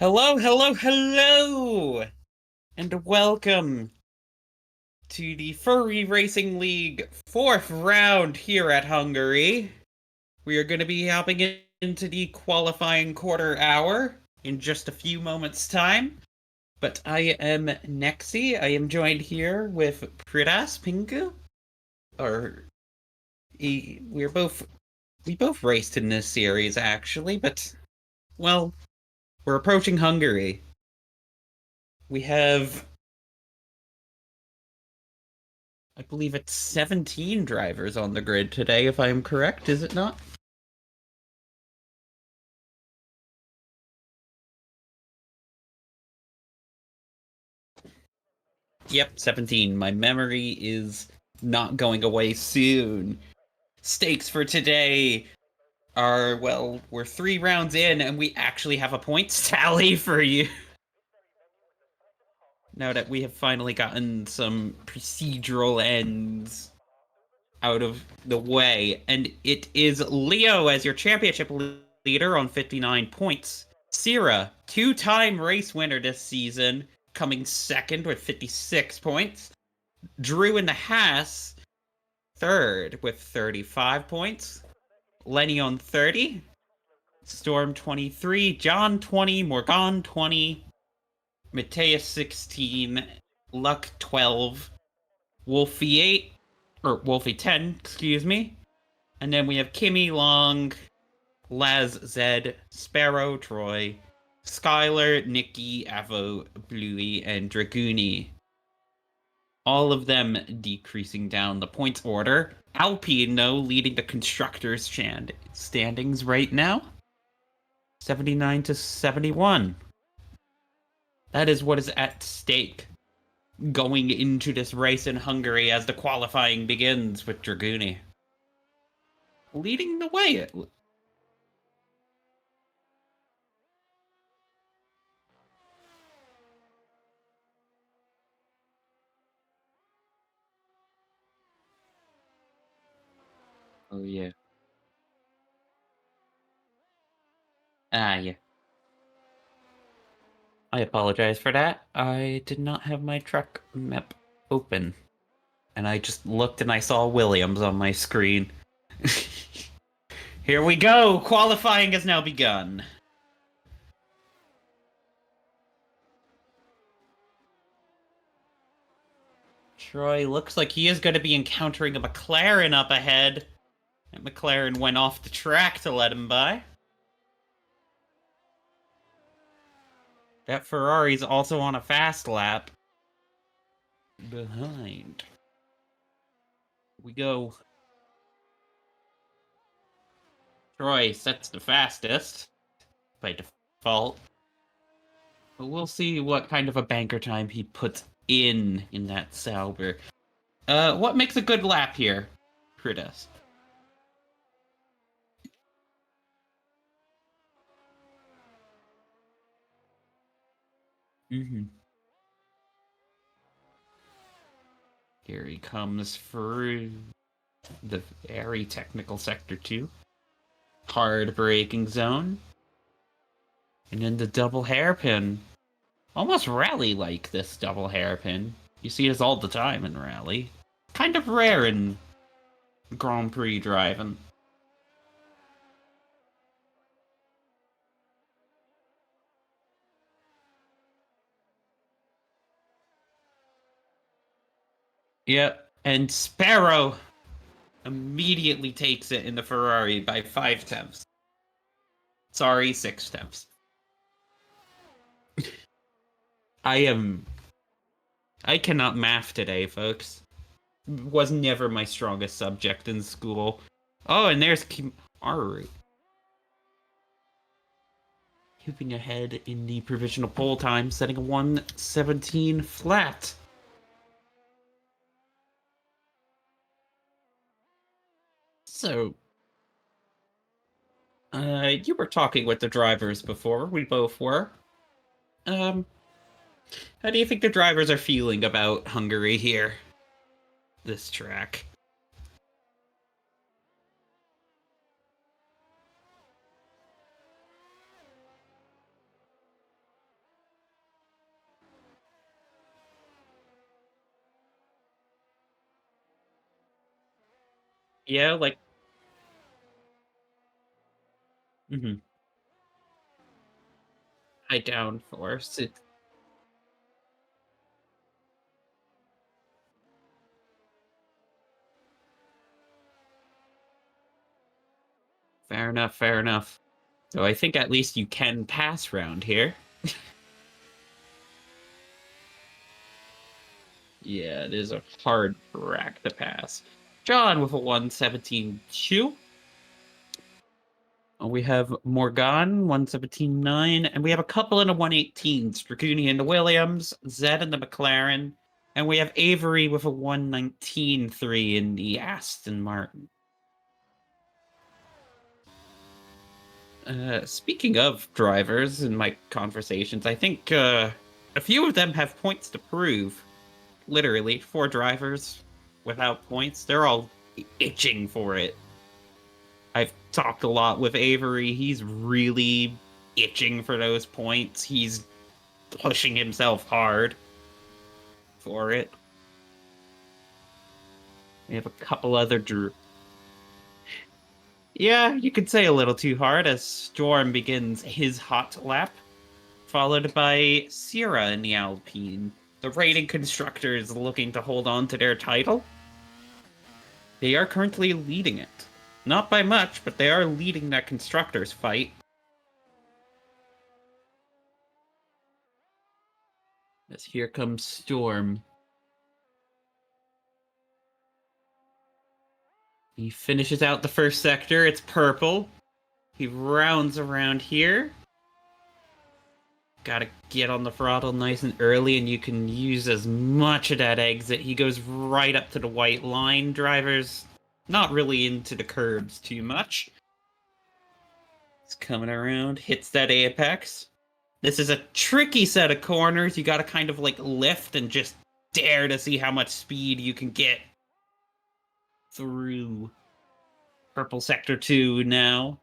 Hello, hello, hello, and welcome to the Furry Racing League fourth round here at Hungary. We are going to be hopping into the qualifying quarter hour in just a few moments' time. But I am Nexi. I am joined here with Pridas Pinku. Or we're both we both raced in this series actually, but well, we're approaching Hungary. We have I believe it's 17 drivers on the grid today, if I am correct, is it not? Yep, 17. My memory is not going away soon. Stakes for today are, well, we're 3 rounds in and we actually have a points tally for you. Now that we have finally gotten some procedural ends out of the way. And it is Leo as your championship leader on 59 points. Sierra, two-time race winner this season, coming second with 56 points. Drew in the Haas, third with 35 points. Lenny on 30. Storm 23. John 20. Morgan 20. Mateus 16. Luck 12. Wolfie 8. Or Wolfie 10, excuse me. And then we have Kimmy Long, Laz Zed, Sparrow, Troy, Skylar, Nikki, Avo, Bluey, and Dragoony. All of them decreasing down the points order. Alpine, though, leading the constructors' standings right now. 79 to 71. That is what is at stake going into this race in Hungary as the qualifying begins with Dragoony leading the way. Oh, yeah. Ah, yeah. I apologize for that. I did not have my truck map open. And I just looked and I saw Williams on my screen. Here we go! Qualifying has now begun. Troy looks like he is going to be encountering a McLaren up ahead. And McLaren went off the track to let him by. That Ferrari's also on a fast lap. Behind. We go. Troy sets the fastest by default. But we'll see what kind of a banker time he puts in that Sauber. What makes a good lap here, Pridas? Mm-hmm. Here he comes for the very technical sector 2. Hard braking zone. And then the double hairpin. Almost rally-like, this double hairpin. You see this all the time in rally. Kind of rare in Grand Prix driving. Yep, and Sparrow immediately takes it in the Ferrari by 5 tenths. Sorry, 6 tenths. I am. I cannot math today, folks. Was never my strongest subject in school. Oh, and there's Kimaru. Keeping ahead in the provisional pole time, setting a 1:17 flat. So, you were talking with the drivers before. We both were. Um, how do you think the drivers are feeling about Hungary here? This track. Yeah, like, mhm. High downforce. Fair enough, fair enough. So I think at least you can pass round here. Yeah, it is a hard rack to pass. John with a 117.2. We have Morgan, 117.9, and we have a couple in a 118, Stracuni and the Williams, Zed and the McLaren, and we have Avery with a 119.3 in the Aston Martin. Speaking of drivers in my conversations, I think a few of them have points to prove. Literally, 4 drivers without points. They're all itching for it. I've talked a lot with Avery. He's really itching for those points. He's pushing himself hard for it. We have a couple other Yeah, you could say a little too hard as Storm begins his hot lap, followed by Sierra in the Alpine. The rating constructors looking to hold on to their title. They are currently leading it. Not by much, but they are leading that constructors fight. As here comes Storm. He finishes out the first sector. It's purple. He rounds around here. Gotta get on the throttle nice and early, and you can use as much of that exit. He goes right up to the white line. Drivers not really into the curbs too much. He's coming around, hits that apex. This is a tricky set of corners. You gotta kind of like lift and just dare to see how much speed you can get through. Purple sector 2 now.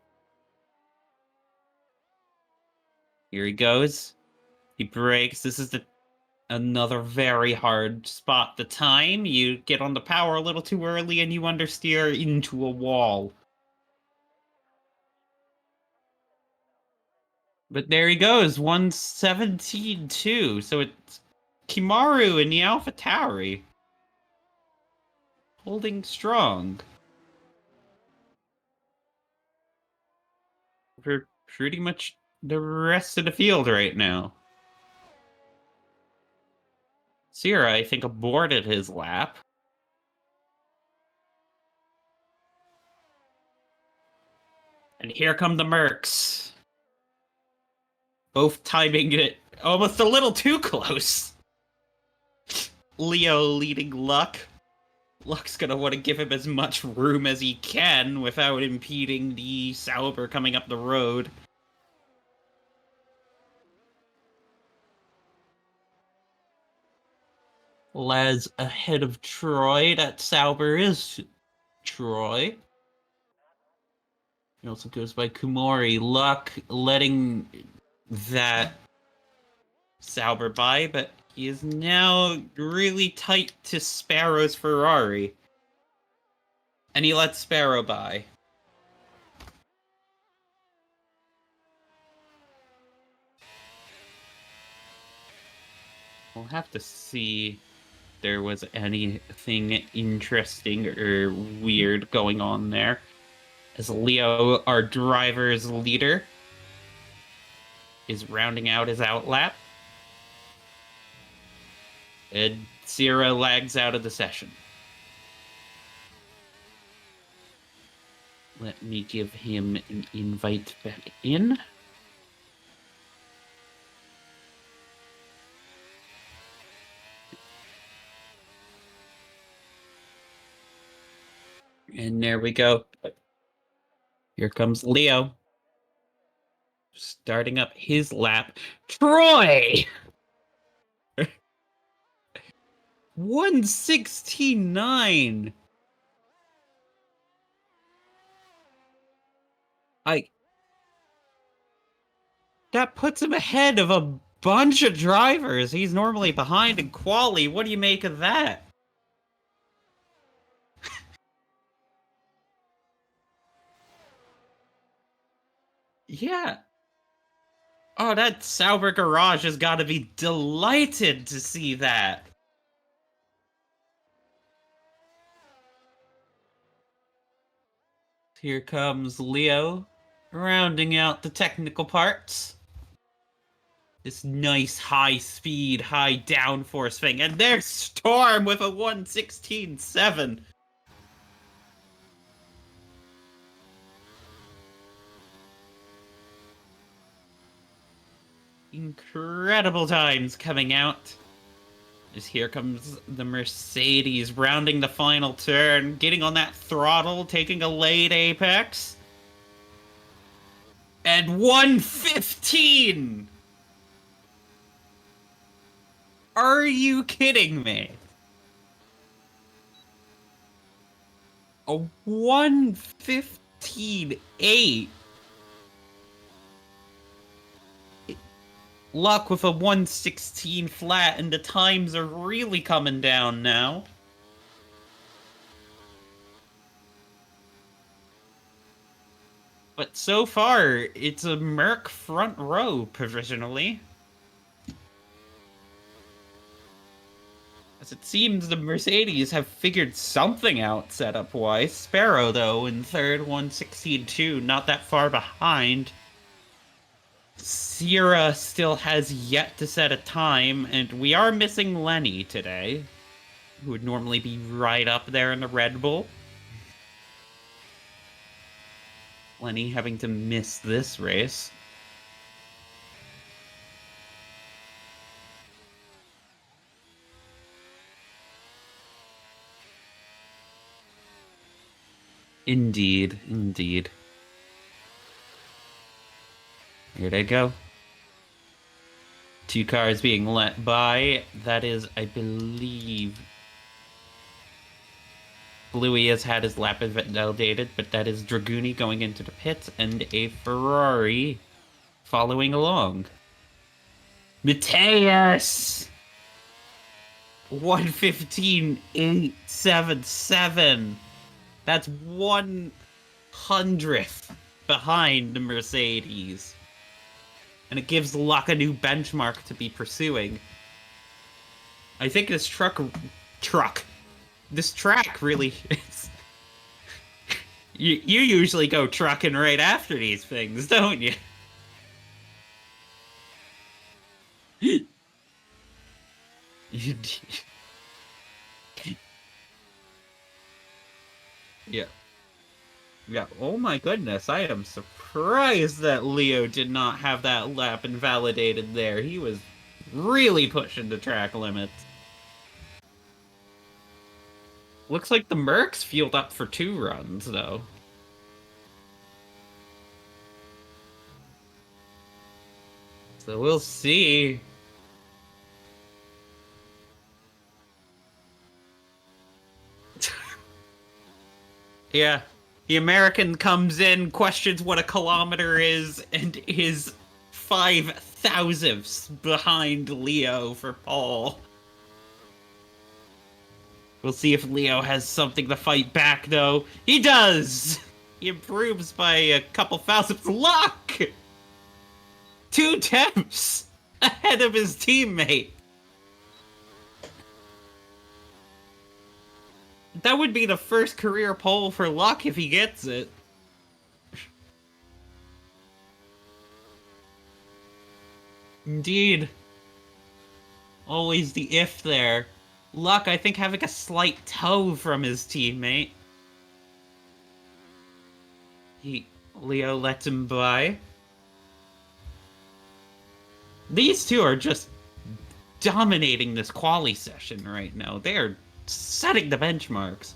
Here he goes. He breaks. This is another very hard spot to time. You get on the power a little too early and you understeer into a wall. But there he goes, 117.2. So it's Kimaru and the Alpha Tauri holding strong for pretty much the rest of the field right now. Sierra, I think, aborted his lap. And here come the Mercs. Both timing it almost a little too close. Leo leading Luck. Luck's gonna want to give him as much room as he can without impeding the Sauber coming up the road. Les ahead of Troy. That Sauber is Troy. He also goes by Kumori. Luck letting that Sauber by, but he is now really tight to Sparrow's Ferrari. And he lets Sparrow by. We'll have to see if there was anything interesting or weird going on there. As Leo, our driver's leader, is rounding out his outlap. And Sierra lags out of the session. Let me give him an invite back in. And there we go. Here comes Leo. Starting up his lap. Troy! 116.9. That puts him ahead of a bunch of drivers. He's normally behind in quali. What do you make of that? Yeah. Oh, that Sauber Garage has got to be delighted to see that. Here comes Leo, rounding out the technical parts. This nice high speed, high downforce thing. And there's Storm with a 1:16.7. Incredible times coming out. As here comes the Mercedes rounding the final turn, getting on that throttle, taking a late apex. And 1:15! Are you kidding me? A 1:15.8. Luck with a 1:16 flat, and the times are really coming down now. But so far, it's a Merc front row provisionally. As it seems the Mercedes have figured something out setup-wise. Sparrow, though, in third, 1:16.2, not that far behind. Sierra still has yet to set a time, and we are missing Lenny today, who would normally be right up there in the Red Bull. Lenny having to miss this race. Indeed, indeed. Here they go. Two cars being let by. That is, I believe... Bluey has had his lap validated, but that is Draguni going into the pits and a Ferrari following along. Mateus! 1:15.877. That's 100th behind the Mercedes. And it gives Luck a new benchmark to be pursuing. I think this this track really is... you usually go trucking right after these things, don't you? Yeah. Yeah, oh my goodness, I am surprised that Leo did not have that lap invalidated there. He was really pushing the track limits. Looks like the Mercs fueled up for 2 runs, though. So we'll see. Yeah. The American comes in, questions what a kilometer is, and is 5 thousandths behind Leo for pole. We'll see if Leo has something to fight back, though. He does! He improves by a couple thousandths. Luck! 2 tenths ahead of his teammate. That would be the first career pole for Luck if he gets it. Indeed. Always the if there. Luck, I think, having a slight toe from his teammate. Leo lets him by. These two are just dominating this quali session right now. They are setting the benchmarks.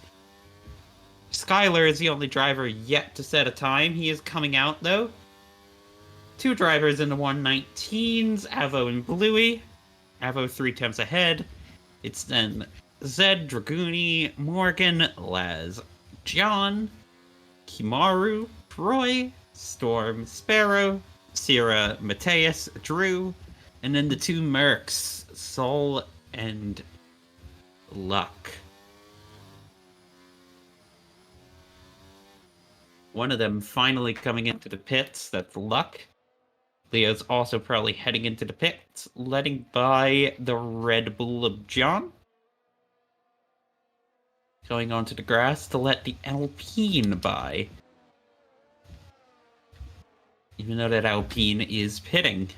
Skylar is the only driver yet to set a time. He is coming out, though. 2 drivers in the 1:19s, Avo and Bluey. Avo 3 tenths ahead. It's then Zed, Draguni, Morgan, Laz, John, Kimaru, Troy, Storm, Sparrow, Sierra, Mateus, Drew, and then the 2 Mercs, Sol and Luck. One of them finally coming into the pits. That's luck. Leo's also probably heading into the pits, letting by the Red Bull of John. Going onto the grass to let the Alpine by. Even though that Alpine is pitting.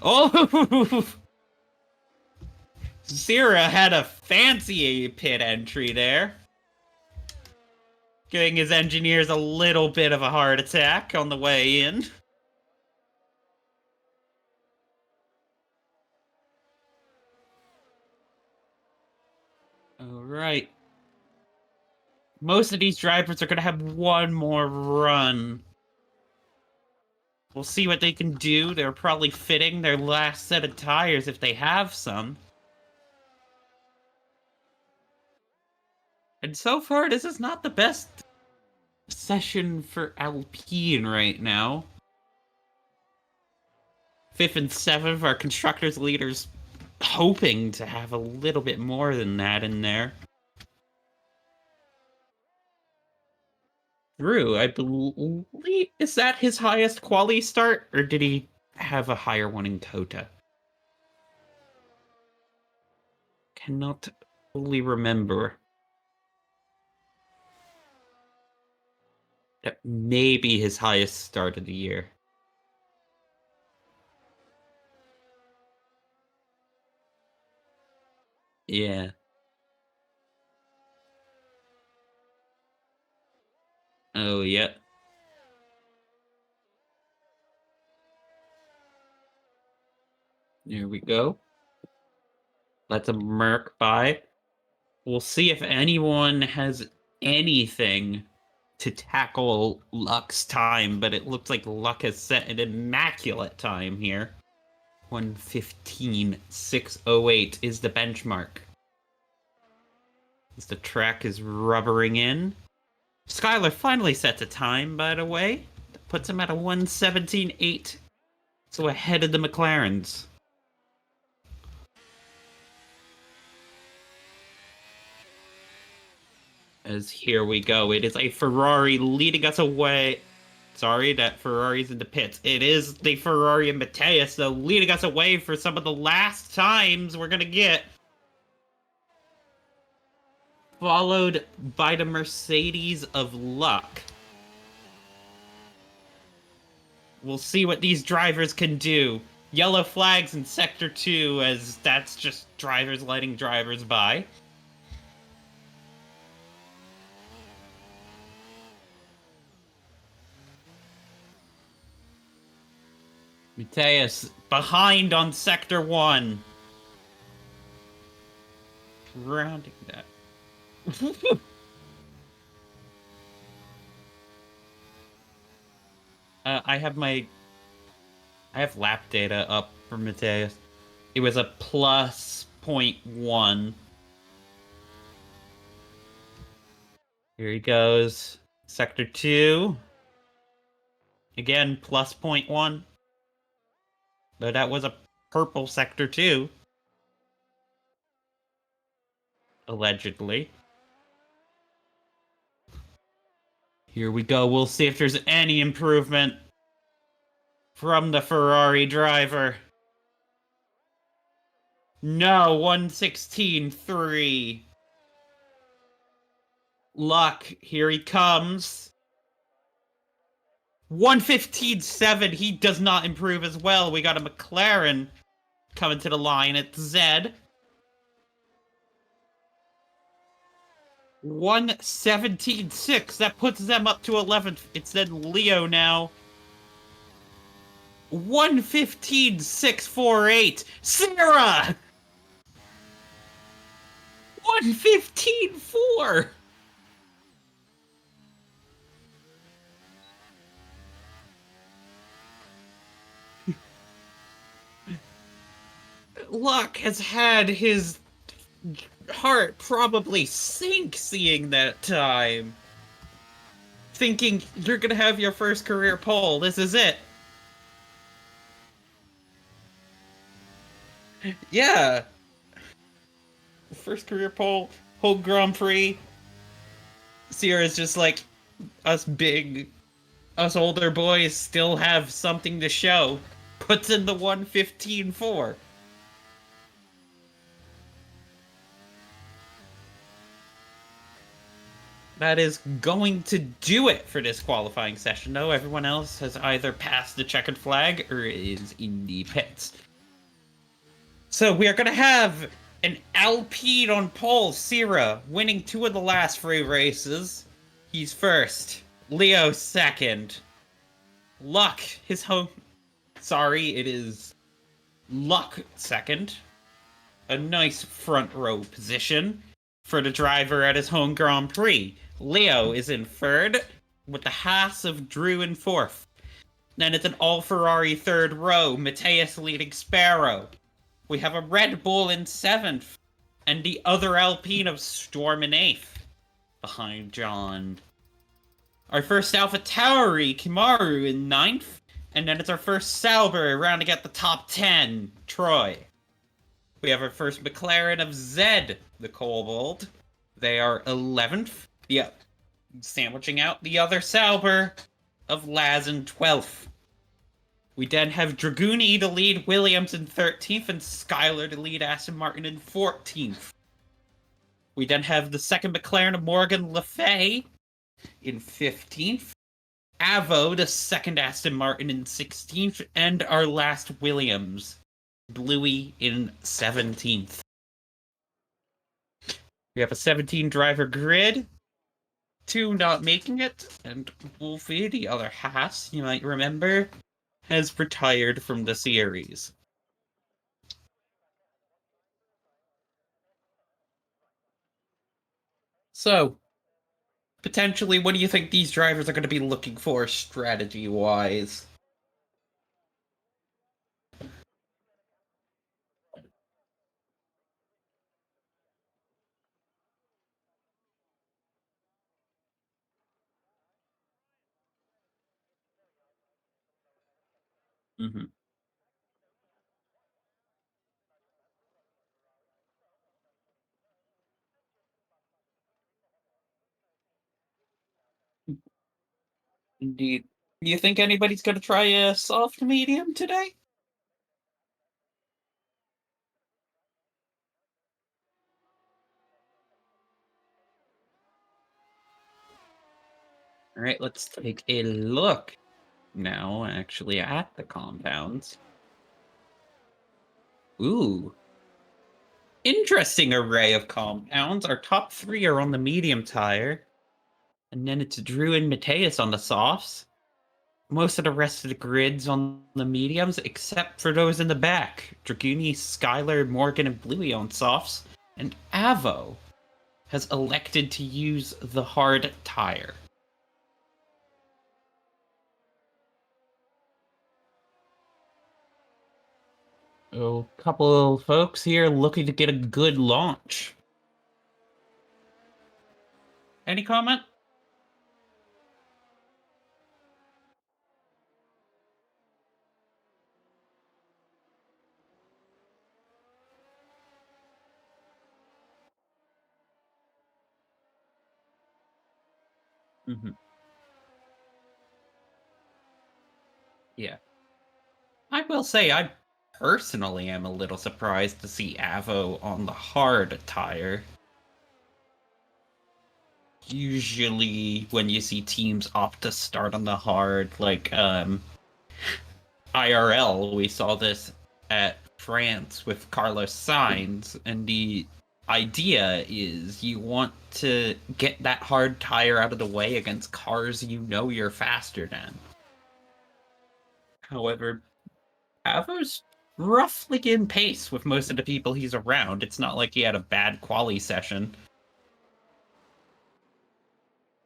Oh! Zira had a fancy pit entry there. Giving his engineers a little bit of a heart attack on the way in. Alright. Most of these drivers are going to have one more run. We'll see what they can do. They're probably fitting their last set of tires if they have some. And so far, this is not the best session for Alpine right now. 5th and 7th are constructors leaders, hoping to have a little bit more than that in there. Drew, I believe, is that his highest quali start, or did he have a higher one in Kota? Cannot fully remember. That may be his highest start of the year. Yeah. Oh, yeah. Here we go. Let's a Merc by. We'll see if anyone has anything to tackle Luck's time, but it looks like Luck has set an immaculate time here. 1:15.608 is the benchmark. As the track is rubbering in. Skylar finally sets a time, by the way. That puts him at a 1:17.8. So ahead of the McLarens. As here we go. It is a Ferrari leading us away. Sorry, that Ferrari's in the pits. It is the Ferrari and Mateus, though, leading us away for some of the last times we're going to get. Followed by the Mercedes of Luck. We'll see what these drivers can do. Yellow flags in Sector 2, as that's just drivers letting drivers by. Mateus behind on Sector 1. Rounding that. I have lap data up for Mateus. It was a plus 0.1. Here he goes. Sector 2. Again, plus 0.1. Though that was a purple Sector 2. Allegedly. Here we go. We'll see if there's any improvement from the Ferrari driver. No, 1:16.3. Luck, here he comes. 1:15.7. He does not improve as well. We got a McLaren coming to the line at Z. 1:17.6. That puts them up to 11th. It's then Leo now. 1:15.648. Sarah! 1:15.4. Luck has had his heart probably sink seeing that time. Thinking, you're gonna have your first career pole, this is it. Yeah. First career pole, whole Grand Prix. Sierra's just like, us older boys still have something to show. Puts in the 1:15.4. That is going to do it for this qualifying session, though. Everyone else has either passed the checkered flag or is in the pits. So we are going to have an Alpine on pole, Sierra, winning 2 of the last 3 races. He's first. Leo second. Luck, his home... Sorry, it is Luck second. A nice front row position for the driver at his home Grand Prix. Leo is in third, with the Haas of Drew in fourth. Then it's an all Ferrari third row, Mateus leading Sparrow. We have a Red Bull in seventh, and the other Alpine of Storm in eighth, behind John. Our first Alpha Tauri, Kimaru in ninth, and then it's our first Sauber rounding out the top 10, Troy. We have our first McLaren of Zed, the Kobold. They are 11th. Yeah, sandwiching out the other Sauber of Laz in 12th. We then have Draguni to lead Williams in 13th and Skylar to lead Aston Martin in 14th. We then have the second McLaren of Morgan Le Fay in 15th. Avo, the second Aston Martin in 16th. And our last Williams, Bluey in 17th. We have a 17 driver grid. 2 not making it, and Wolfie, the other Haas, you might remember, has retired from the series. So, potentially, what do you think these drivers are going to be looking for strategy-wise? Mm-hmm. Indeed. Do you think anybody's going to try a soft medium today? All right, let's take a look now, actually, at the compounds. Ooh. Interesting array of compounds. Our top 3 are on the medium tire. And then it's Drew and Mateus on the softs. Most of the rest of the grids on the mediums, except for those in the back. Draguni, Skylar, Morgan, and Bluey on softs. And Avo has elected to use the hard tire. A couple of folks here looking to get a good launch. Any comment? Mm-hmm. Yeah. I will say, I personally am a little surprised to see Avo on the hard tire. Usually, when you see teams opt to start on the hard, like IRL, we saw this at France with Carlos Sainz, and the idea is you want to get that hard tire out of the way against cars you know you're faster than. However, Avo's roughly in pace with most of the people he's around. It's not like he had a bad quali session.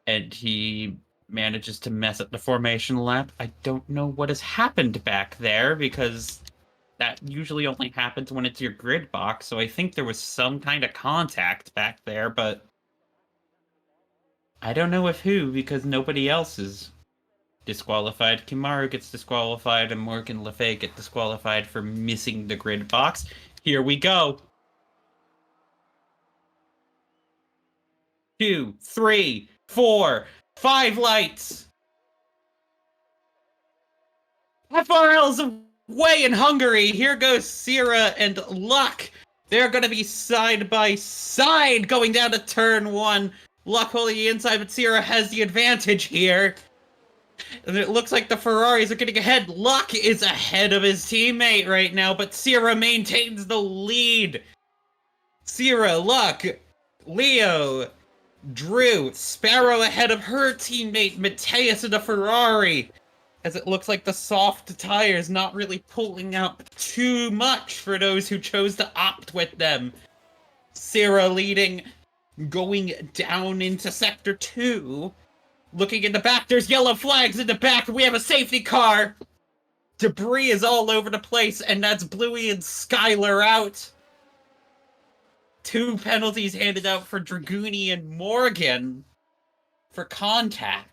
And he manages to mess up the formation lap. I don't know what has happened back there, because that usually only happens when it's your grid box, so I think there was some kind of contact back there, but I don't know if who, because nobody else is disqualified. Kimaru gets disqualified, and Morgan Le Fay get disqualified for missing the grid box. Here we go. 2, 3, 4. 5 lights. FRL's away in Hungary. Here goes Sierra and Luck. They're going to be side by side going down to turn 1. Luck holding the inside, but Sierra has the advantage here. And it looks like the Ferraris are getting ahead. Luck is ahead of his teammate right now, but Sierra maintains the lead. Sierra, Luck, Leo, Drew, Sparrow ahead of her teammate Mateus in the Ferrari. As it looks like the soft tires not really pulling out too much for those who chose to opt with them. Sierra leading, going down into Sector 2. Looking in the back, there's yellow flags in the back. We have a safety car. Debris is all over the place, and that's Bluey and Skylar out. 2 penalties handed out for Dragoonie and Morgan for contact.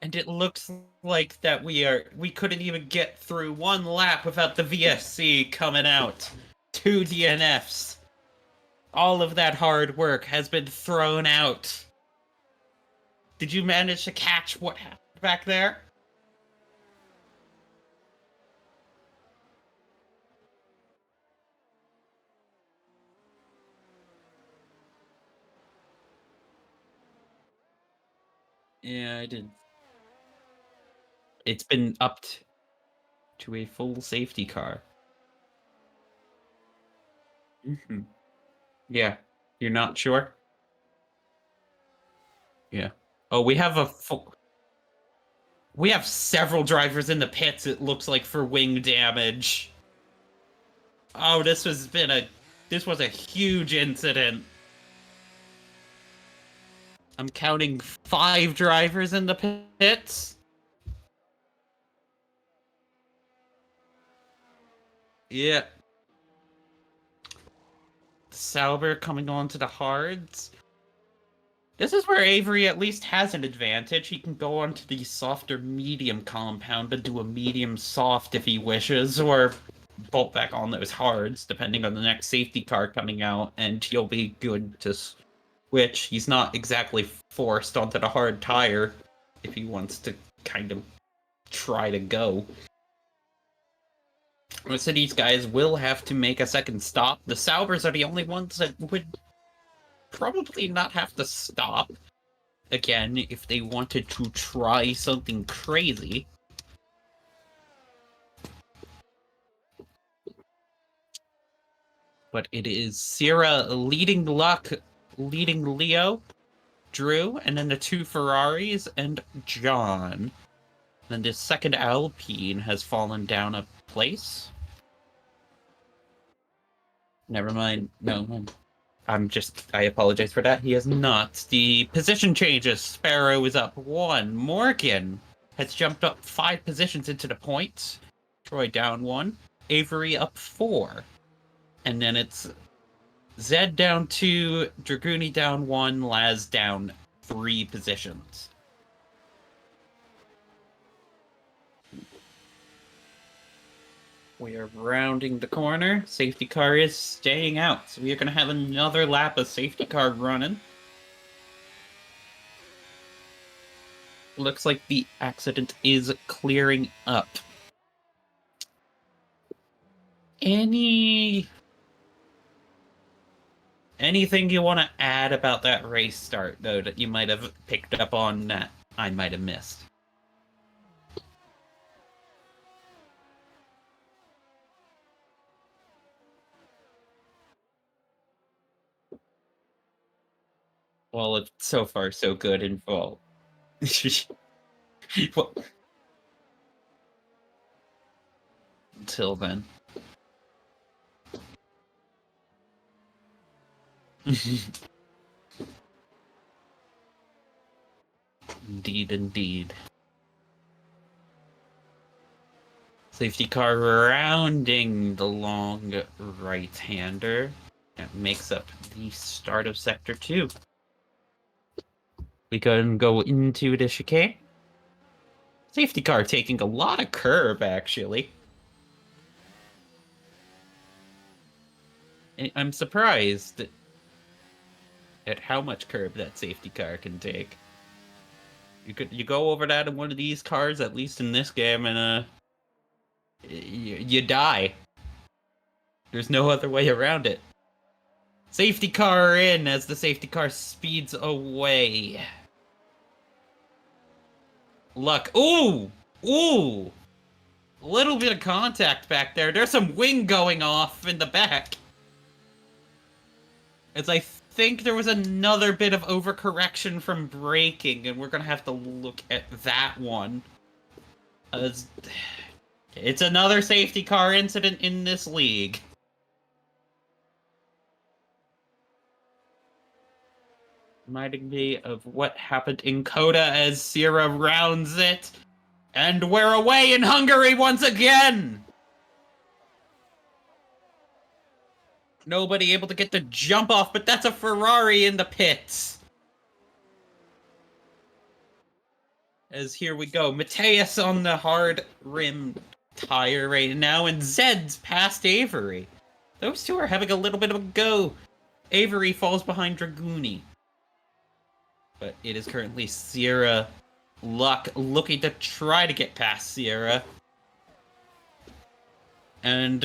And it looks like that we couldn't even get through 1 lap without the VSC coming out. 2 DNFs. All of that hard work has been thrown out. Did you manage to catch what happened back there? Yeah, I did. It's been upped to a full safety car. Mm-hmm. Yeah. You're not sure? Yeah. Oh, we have we have several drivers in the pits, it looks like, for wing damage. Oh, this was a huge incident. I'm counting 5 drivers in the pits. Yeah. Sauber coming on to the hards. This is where Avery at least has an advantage. He can go onto the softer medium compound and do a medium soft if he wishes, or bolt back on those hards, depending on the next safety car coming out, and he'll be good to switch. He's not exactly forced onto the hard tire if he wants to kind of try to go. So these guys will have to make a second stop. The Saubers are the only ones that would probably not have to stop again if they wanted to try something crazy. But it is Sierra leading Luck, leading Leo, Drew, and then the 2 Ferraris, and John. Then the second Alpine has fallen down a place. Never mind. No, I apologize for that. He has not. The position changes. Sparrow is up 1. Morgan has jumped up 5 positions into the points. Troy down 1. Avery up 4. And then it's Zed down 2, Dragoonie down 1, Laz down 3 positions. We are rounding the corner. Safety car is staying out. So we are going to have another lap of safety car running. Looks like the accident is clearing up. Anything you want to add about that race start, though, that you might have picked up on that I might have missed? Well, it's so far so good in fall. Well, until then. Indeed, indeed. Safety car rounding the long right-hander. That makes up the start of Sector 2. We can go into the chicane. Safety car taking a lot of curb, actually. I'm surprised. at how much curb that safety car can take. You go over that in one of these cars, at least in this game, and you die. There's no other way around it. Safety car in as the safety car speeds away. Luck. Ooh! Ooh! A little bit of contact back there. There's some wing going off in the back. As I think there was another bit of overcorrection from braking, and we're gonna have to look at that one. As it's another safety car incident in this league. Reminding me of what happened in Coda as Sierra rounds it. And we're away in Hungary once again! Nobody able to get the jump off, but that's a Ferrari in the pits. As here we go. Mateus on the hard rim tire right now, and Zed's past Avery. Those two are having a little bit of a go. Avery falls behind Draguni. But it is currently Sierra Luck looking to try to get past Sierra. And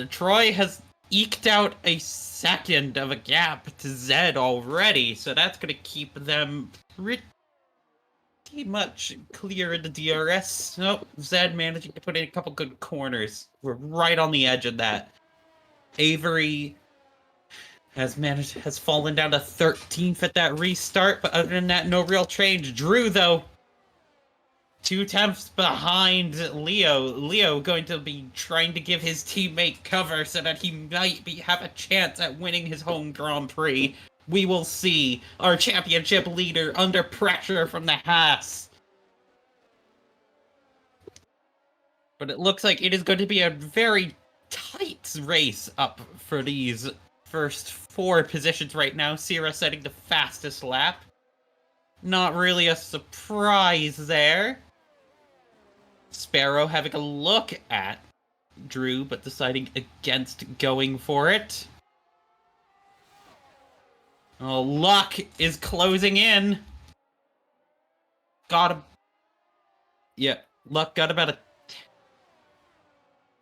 Troy has eked out a second of a gap to Zed already, so that's going to keep them pretty much clear in the DRS. Nope, Zed managing to put in a couple good corners. We're right on the edge of that. Avery has fallen down to 13th at that restart, but other than that, no real change. Drew, though, 2/10 behind Leo. Leo going to be trying to give his teammate cover so that he might have a chance at winning his home Grand Prix. We will see our championship leader under pressure from the Haas. But it looks like it is going to be a very tight race up for these first 4 positions right now. Sierra setting the fastest lap. Not really a surprise there. Sparrow having a look at Drew, but deciding against going for it. Oh, Luck is closing in. Got him. Yeah, Luck got about a...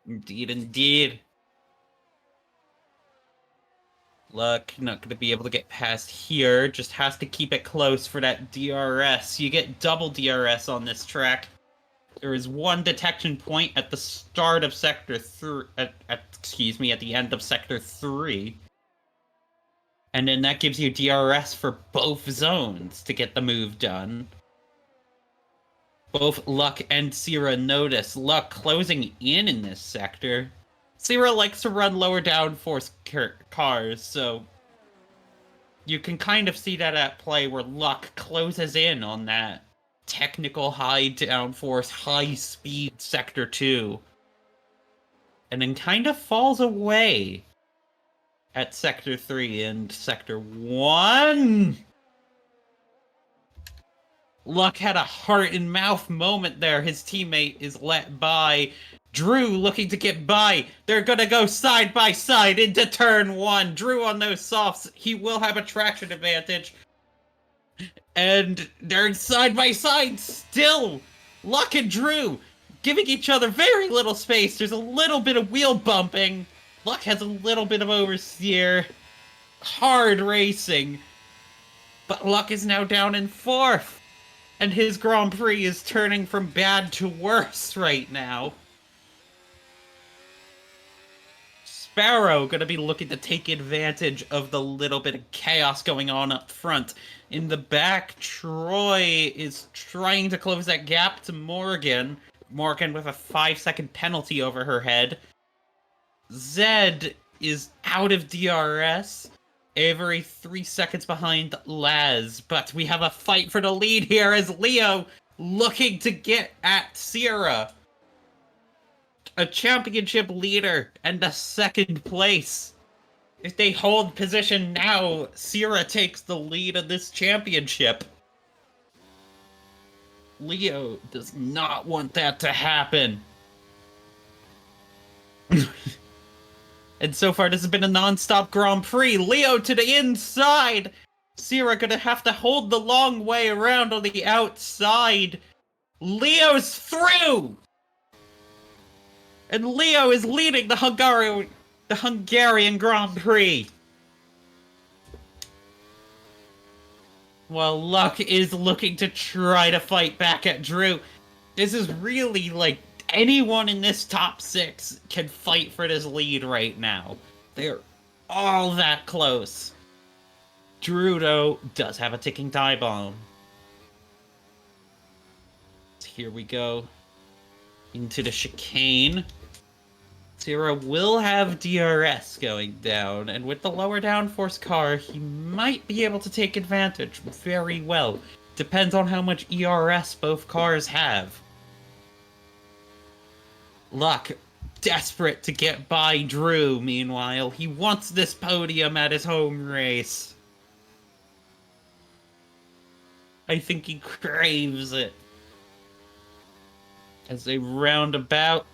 Indeed. Luck not going to be able to get past here. Just has to keep it close for that DRS. You get double DRS on this track. There is 1 detection point at the start of Sector 3... excuse me, at the end of Sector 3. And then that gives you DRS for both zones to get the move done. Both Luck and Sierra notice Luck closing in this sector. Sierra likes to run lower downforce cars, so you can kind of see that at play where Luck closes in on that technical high downforce, high speed Sector 2. And then kind of falls away at Sector 3 and Sector 1. Luck had a heart and mouth moment there. His teammate is let by. Drew looking to get by. They're gonna go side by side into turn 1. Drew on those softs. He will have a traction advantage. And they're side by side still. Luck and Drew giving each other very little space. There's a little bit of wheel bumping. Luck has a little bit of oversteer. Hard racing. But Luck is now down in 4th. And his Grand Prix is turning from bad to worse right now. Sparrow gonna be looking to take advantage of the little bit of chaos going on up front. In the back, Troy is trying to close that gap to Morgan. Morgan with a 5-second penalty over her head. Zed is out of DRS. Avery 3 seconds behind Laz, but we have a fight for the lead here as Leo looking to get at Sierra. A championship leader and a 2nd place. If they hold position now, Sierra takes the lead of this championship. Leo does not want that to happen. And so far, this has been a non-stop Grand Prix. Leo to the inside. Sierra gonna have to hold the long way around on the outside. Leo's through! And Leo is leading the Hungarian Grand Prix. While Luck is looking to try to fight back at Drew. This is really, like, anyone in this top 6 can fight for this lead right now. They're all that close. Drew, though, does have a ticking time bomb. Here we go. Into the chicane. Sierra will have DRS going down, and with the lower downforce car, he might be able to take advantage very well. Depends on how much ERS both cars have. Luck, desperate to get by Drew, meanwhile. He wants this podium at his home race. I think he craves it. As they round about,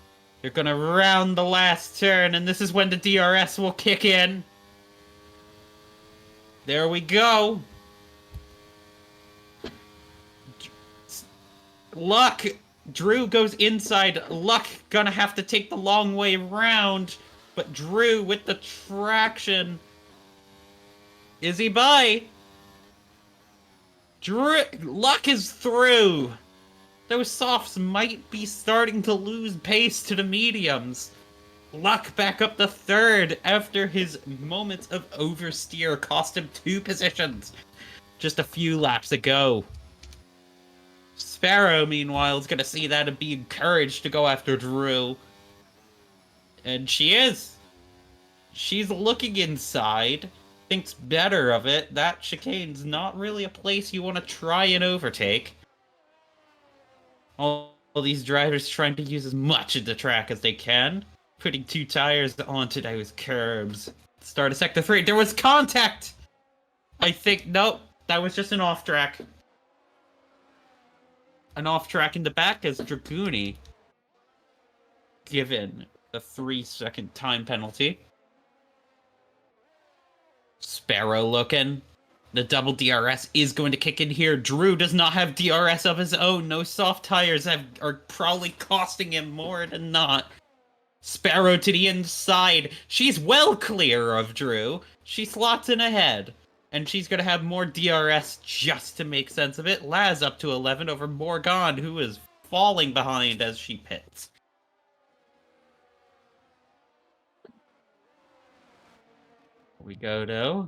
they're gonna round the last turn, and this is when the DRS will kick in. There we go. Luck. Drew goes inside. Luck gonna have to take the long way round, but Drew with the traction. Is he by? Luck is through. Those softs might be starting to lose pace to the mediums. Luck back up to third after his moments of oversteer cost him 2 positions just a few laps ago. Sparrow, meanwhile, is going to see that and be encouraged to go after Drew. And she is. She's looking inside, thinks better of it. That chicane's not really a place you want to try and overtake. All these drivers trying to use as much of the track as they can, putting 2 tires onto those curbs. Start of sector 3. There was contact! I think, nope, that was just an off-track. An off-track in the back as Dragooni given the 3-second time penalty. Sparrow looking. The double DRS is going to kick in here. Drew does not have DRS of his own. No soft tires are probably costing him more than not. Sparrow to the inside. She's well clear of Drew. She slots in ahead. And she's going to have more DRS just to make sense of it. Laz up to 11 over Morgan, who is falling behind as she pits. Here we go, though.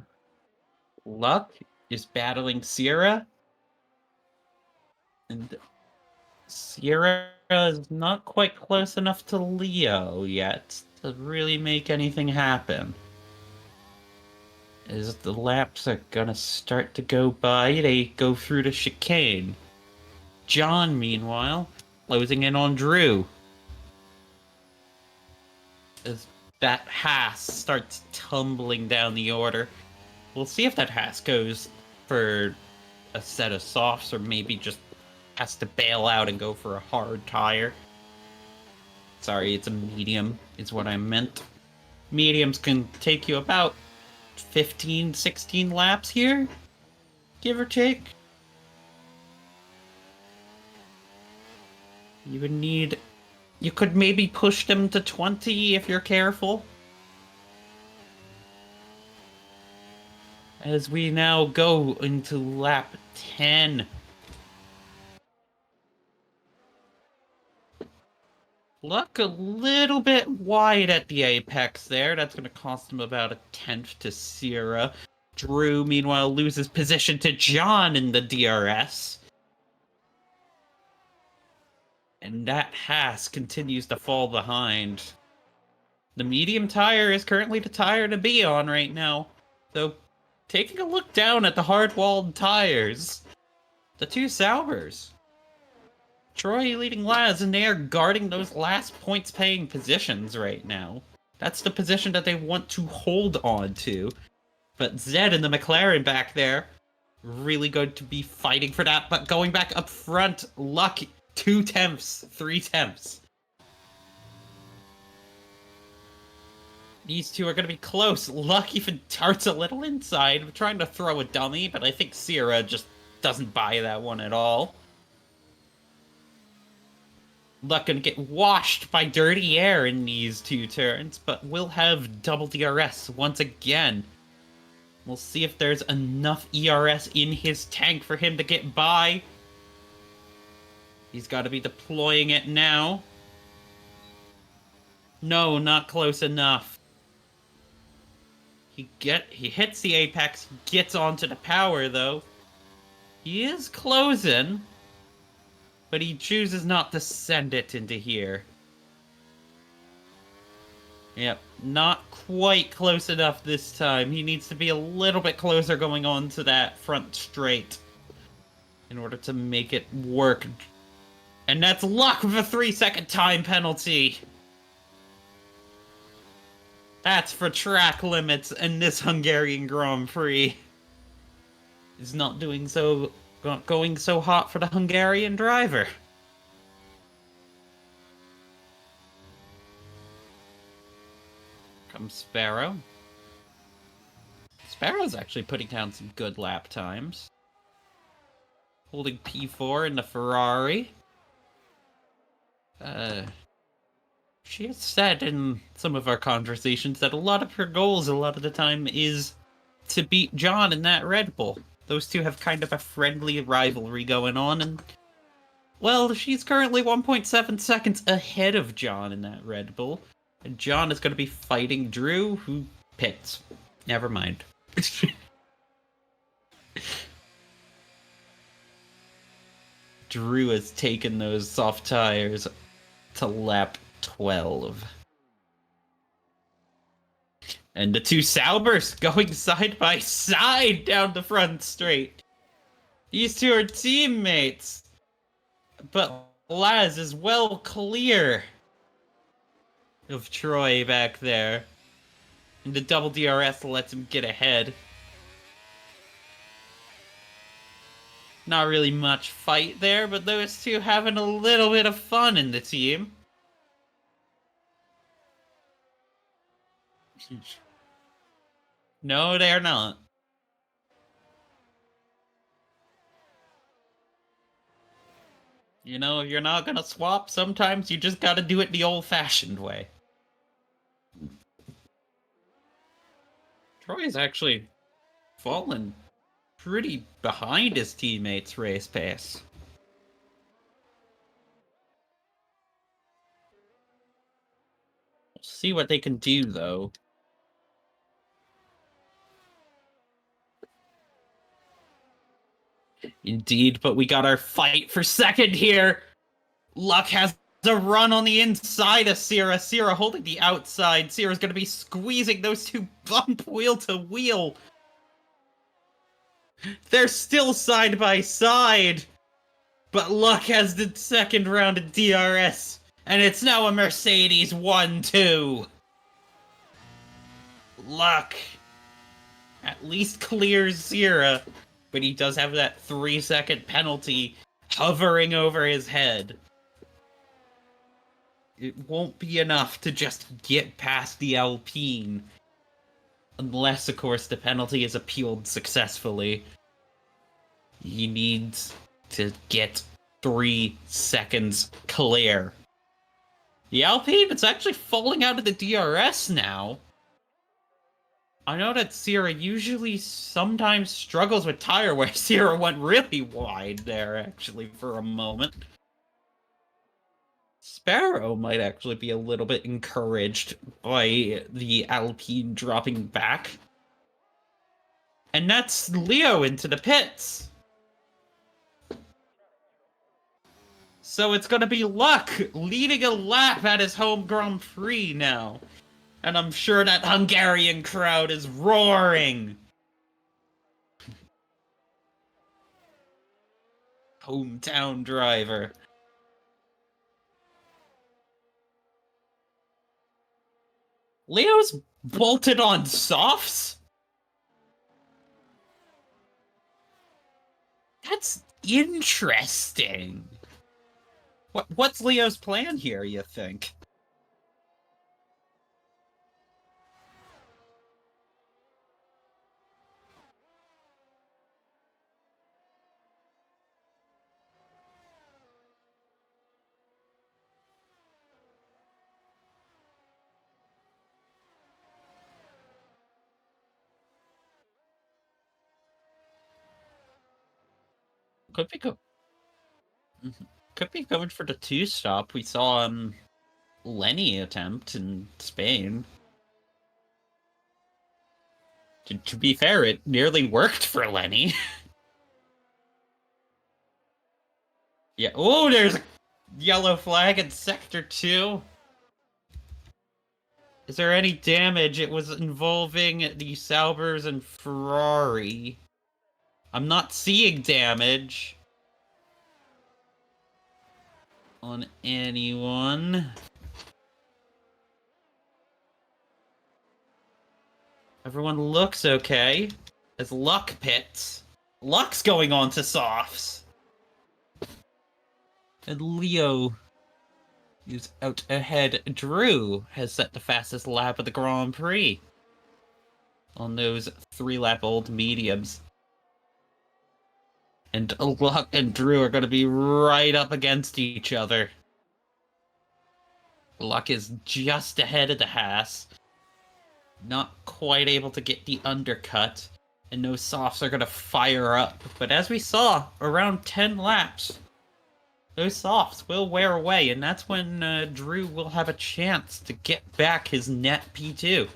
Luck is battling Sierra. And Sierra is not quite close enough to Leo yet to really make anything happen. As the laps are gonna start to go by, they go through the chicane. John, meanwhile, closing in on Drew. As that Haas starts tumbling down the order. We'll see if that Haas goes for a set of softs or maybe just has to bail out and go for a hard tire. Sorry, it's a medium is what I meant. Mediums can take you about 15, 16 laps here, give or take. You could maybe push them to 20 if you're careful. As we now go into lap 10. Luck a little bit wide at the apex there. That's going to cost him about a 10th to Sierra. Drew, meanwhile, loses position to John in the DRS. And that Haas continues to fall behind. The medium tire is currently the tire to be on right now. So, taking a look down at the hard-walled tires. The 2 Saubers. Troy leading Laz, and they are guarding those last points-paying positions right now. That's the position that they want to hold on to. But Zed and the McLaren back there, really going to be fighting for that. But going back up front, Luck, 2 tenths, 3 tenths. These two are going to be close. Luck even darts a little inside, trying to throw a dummy, but I think Sierra just doesn't buy that one at all. Luck gonna get washed by dirty air in these two turns, but we'll have double DRS once again. We'll see if there's enough ERS in his tank for him to get by. He's got to be deploying it now. No, not close enough. He hits the apex, gets onto the power though. He is closing, but he chooses not to send it into here. Yep, not quite close enough this time. He needs to be a little bit closer going on to that front straight in order to make it work. And that's Luck with a 3-second time penalty. That's for track limits, and this Hungarian Grand Prix is not going so hot for the Hungarian driver. Comes Sparrow. Sparrow's actually putting down some good lap times. Holding P4 in the Ferrari. She has said in some of our conversations that a lot of her goals a lot of the time is to beat John in that Red Bull. Those two have kind of a friendly rivalry going on, and well, she's currently 1.7 seconds ahead of John in that Red Bull. And John is going to be fighting Drew, who pits. Never mind. Drew has taken those soft tires to lap 12. And the two Saubers going side by side down the front straight. These two are teammates. But Laz is well clear of Troy back there. And the double DRS lets him get ahead. Not really much fight there, but those two having a little bit of fun in the team. No, they're not. You know, if you're not gonna swap, sometimes you just gotta do it the old-fashioned way. Troy's actually fallen pretty behind his teammates' race pace. We'll see what they can do, though. Indeed, but we got our fight for second here. Luck has a run on the inside of Sierra. Sierra holding the outside. Sierra's going to be squeezing those two bump wheel to wheel. They're still side by side. But Luck has the second round of DRS. And it's now a Mercedes 1-2. Luck at least clears Sierra. But he does have that 3-second penalty hovering over his head. It won't be enough to just get past the Alpine. Unless, of course, the penalty is appealed successfully. He needs to get 3 seconds clear. The Alpine, it's actually falling out of the DRS now. I know that Sierra usually sometimes struggles with tire wear. Sierra went really wide there, actually, for a moment. Sparrow might actually be a little bit encouraged by the Alpine dropping back. And that's Leo into the pits. So it's going to be Luck leading a lap at his home Grand Prix now. And I'm sure that Hungarian crowd is roaring. Hometown driver. Leo's bolted on softs? That's interesting. What's Leo's plan here, you think? Could be go. Could be going for the 2-stop. We saw Lenny attempt in Spain. To be fair, it nearly worked for Lenny. Yeah. Oh, there's a yellow flag in Sector 2. Is there any damage? It was involving the Saubers and Ferrari. I'm not seeing damage on anyone. Everyone looks okay. As Luck pits. Luck's going on to softs. And Leo is out ahead. Drew has set the fastest lap of the Grand Prix on those 3-lap-old mediums. And Luck and Drew are going to be right up against each other. Luck is just ahead of the Haas. Not quite able to get the undercut. And those softs are going to fire up. But as we saw, around 10 laps, those softs will wear away. And that's when Drew will have a chance to get back his net P2.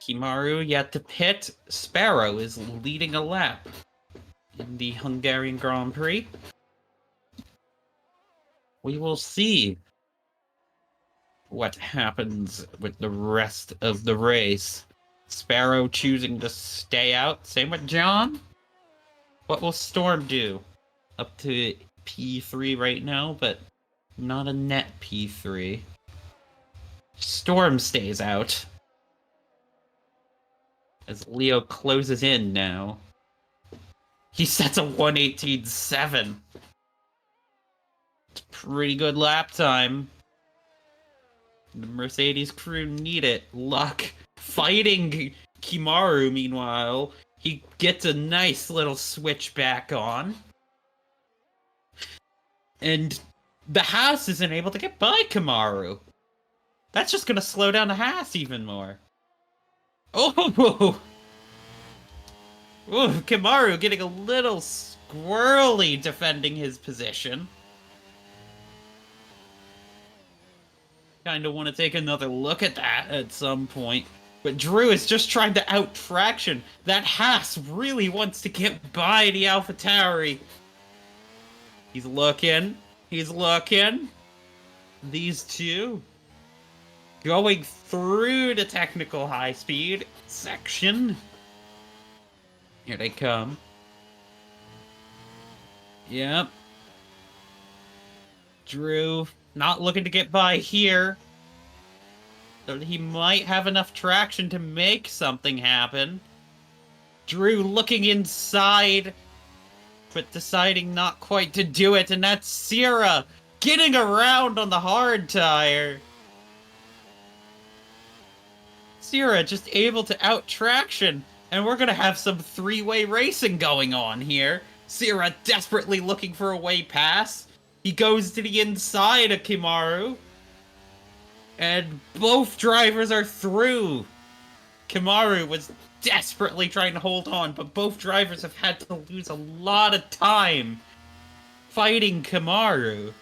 Kimaru yet to pit. Sparrow is leading a lap in the Hungarian Grand Prix. We will see what happens with the rest of the race. Sparrow choosing to stay out. Same with John. What will Storm do? Up to P3 right now, but not a net P3. Storm stays out. As Leo closes in now. He sets a 1:18.7. It's pretty good lap time. The Mercedes crew need it. Luck fighting Kimaru, meanwhile. He gets a nice little switch back on. And the Haas isn't able to get by Kimaru. That's just going to slow down the Haas even more. Oh! Ooh, Kimaru getting a little squirrely defending his position. Kind of want to take another look at that at some point. But Drew is just trying to out-traction. That Haas really wants to get by the AlphaTauri. He's looking. He's looking. These two going through the technical high-speed section. Here they come. Yep. Drew not looking to get by here. So he might have enough traction to make something happen. Drew looking inside, but deciding not quite to do it, and that's Sierra getting around on the hard tire. Sierra just able to out-traction, and we're gonna have some three-way racing going on here. Sierra desperately looking for a way past. He goes to the inside of Kimaru. And both drivers are through. Kimaru was desperately trying to hold on, but both drivers have had to lose a lot of time fighting Kimaru.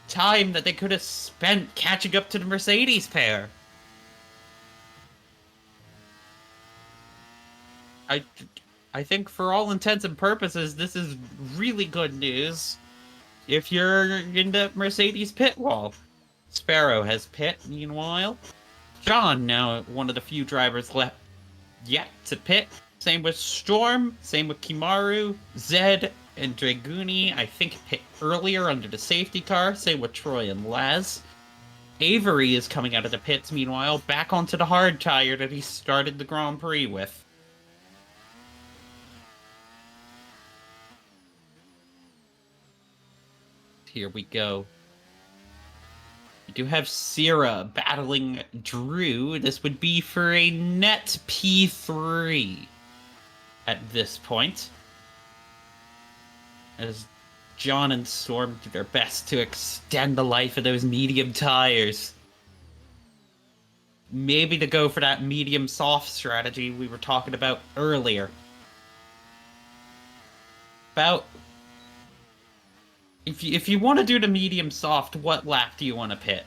Time that they could have spent catching up to the Mercedes pair. I think for all intents and purposes, this is really good news if you're in the Mercedes pit wall. Sparrow has pit, meanwhile. John, now one of the few drivers left yet to pit. Same with Storm, same with Kimaru, Zed, and Draguni. I think pit earlier under the safety car. Same with Troy and Laz. Avery is coming out of the pits, meanwhile, back onto the hard tire that he started the Grand Prix with. Here we go. We do have Sierra battling Drew. This would be for a net P3 at this point. As John and Storm do their best to extend the life of those medium tires. Maybe to go for that medium soft strategy we were talking about earlier. About... If you want to do the medium soft, what lap do you want to pit?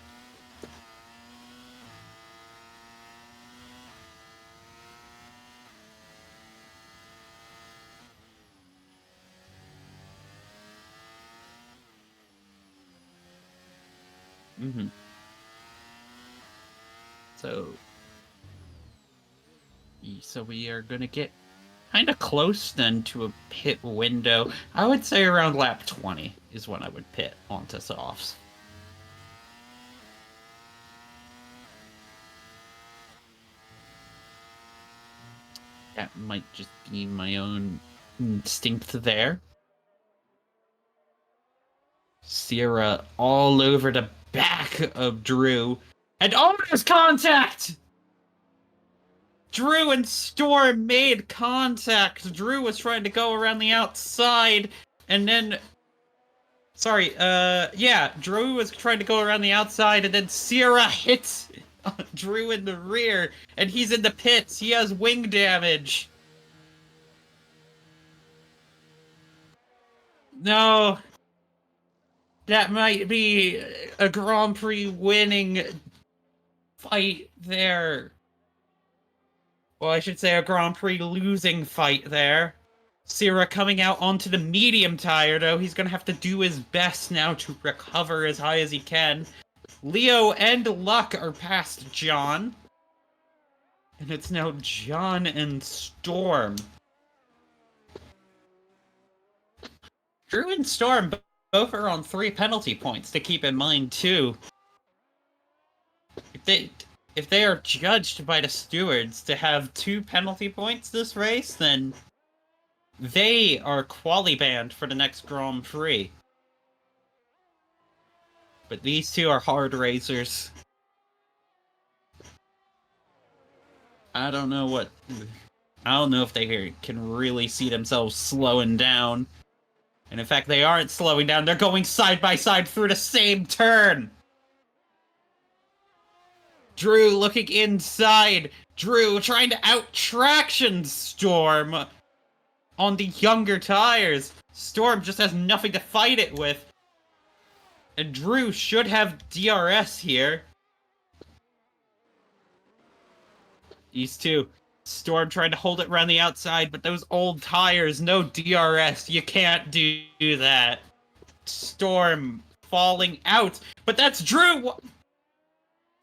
Mm-hmm. So we are gonna get kind of close then to a pit window. I would say around lap 20 is when I would pit onto softs. That might just be my own instinct there. Sierra all over the back of Drew. And almost contact! Drew and Storm made contact. Drew was trying to go around the outside, and then... Sorry, yeah, Drew was trying to go around the outside, and then Sierra hits Drew in the rear, and he's in the pits. He has wing damage. No. That might be a Grand Prix winning fight there. Well, I should say a Grand Prix losing fight there. Sierra coming out onto the medium tire, though. He's going to have to do his best now to recover as high as he can. Leo and Luck are past John. And it's now John and Storm. Drew and Storm both are on 3 penalty points to keep in mind, too. If they are judged by the stewards to have 2 penalty points this race, then they are quali banned for the next Grand Prix. But these two are hard racers. I don't know if they can really see themselves slowing down. And in fact, they aren't slowing down. They're going side by side through the same turn. Drew looking inside. Drew trying to out-traction Storm on the younger tires. Storm just has nothing to fight it with. And Drew should have DRS here. These two. Storm trying to hold it around the outside, but those old tires, no DRS. You can't do that. Storm falling out. But that's Drew!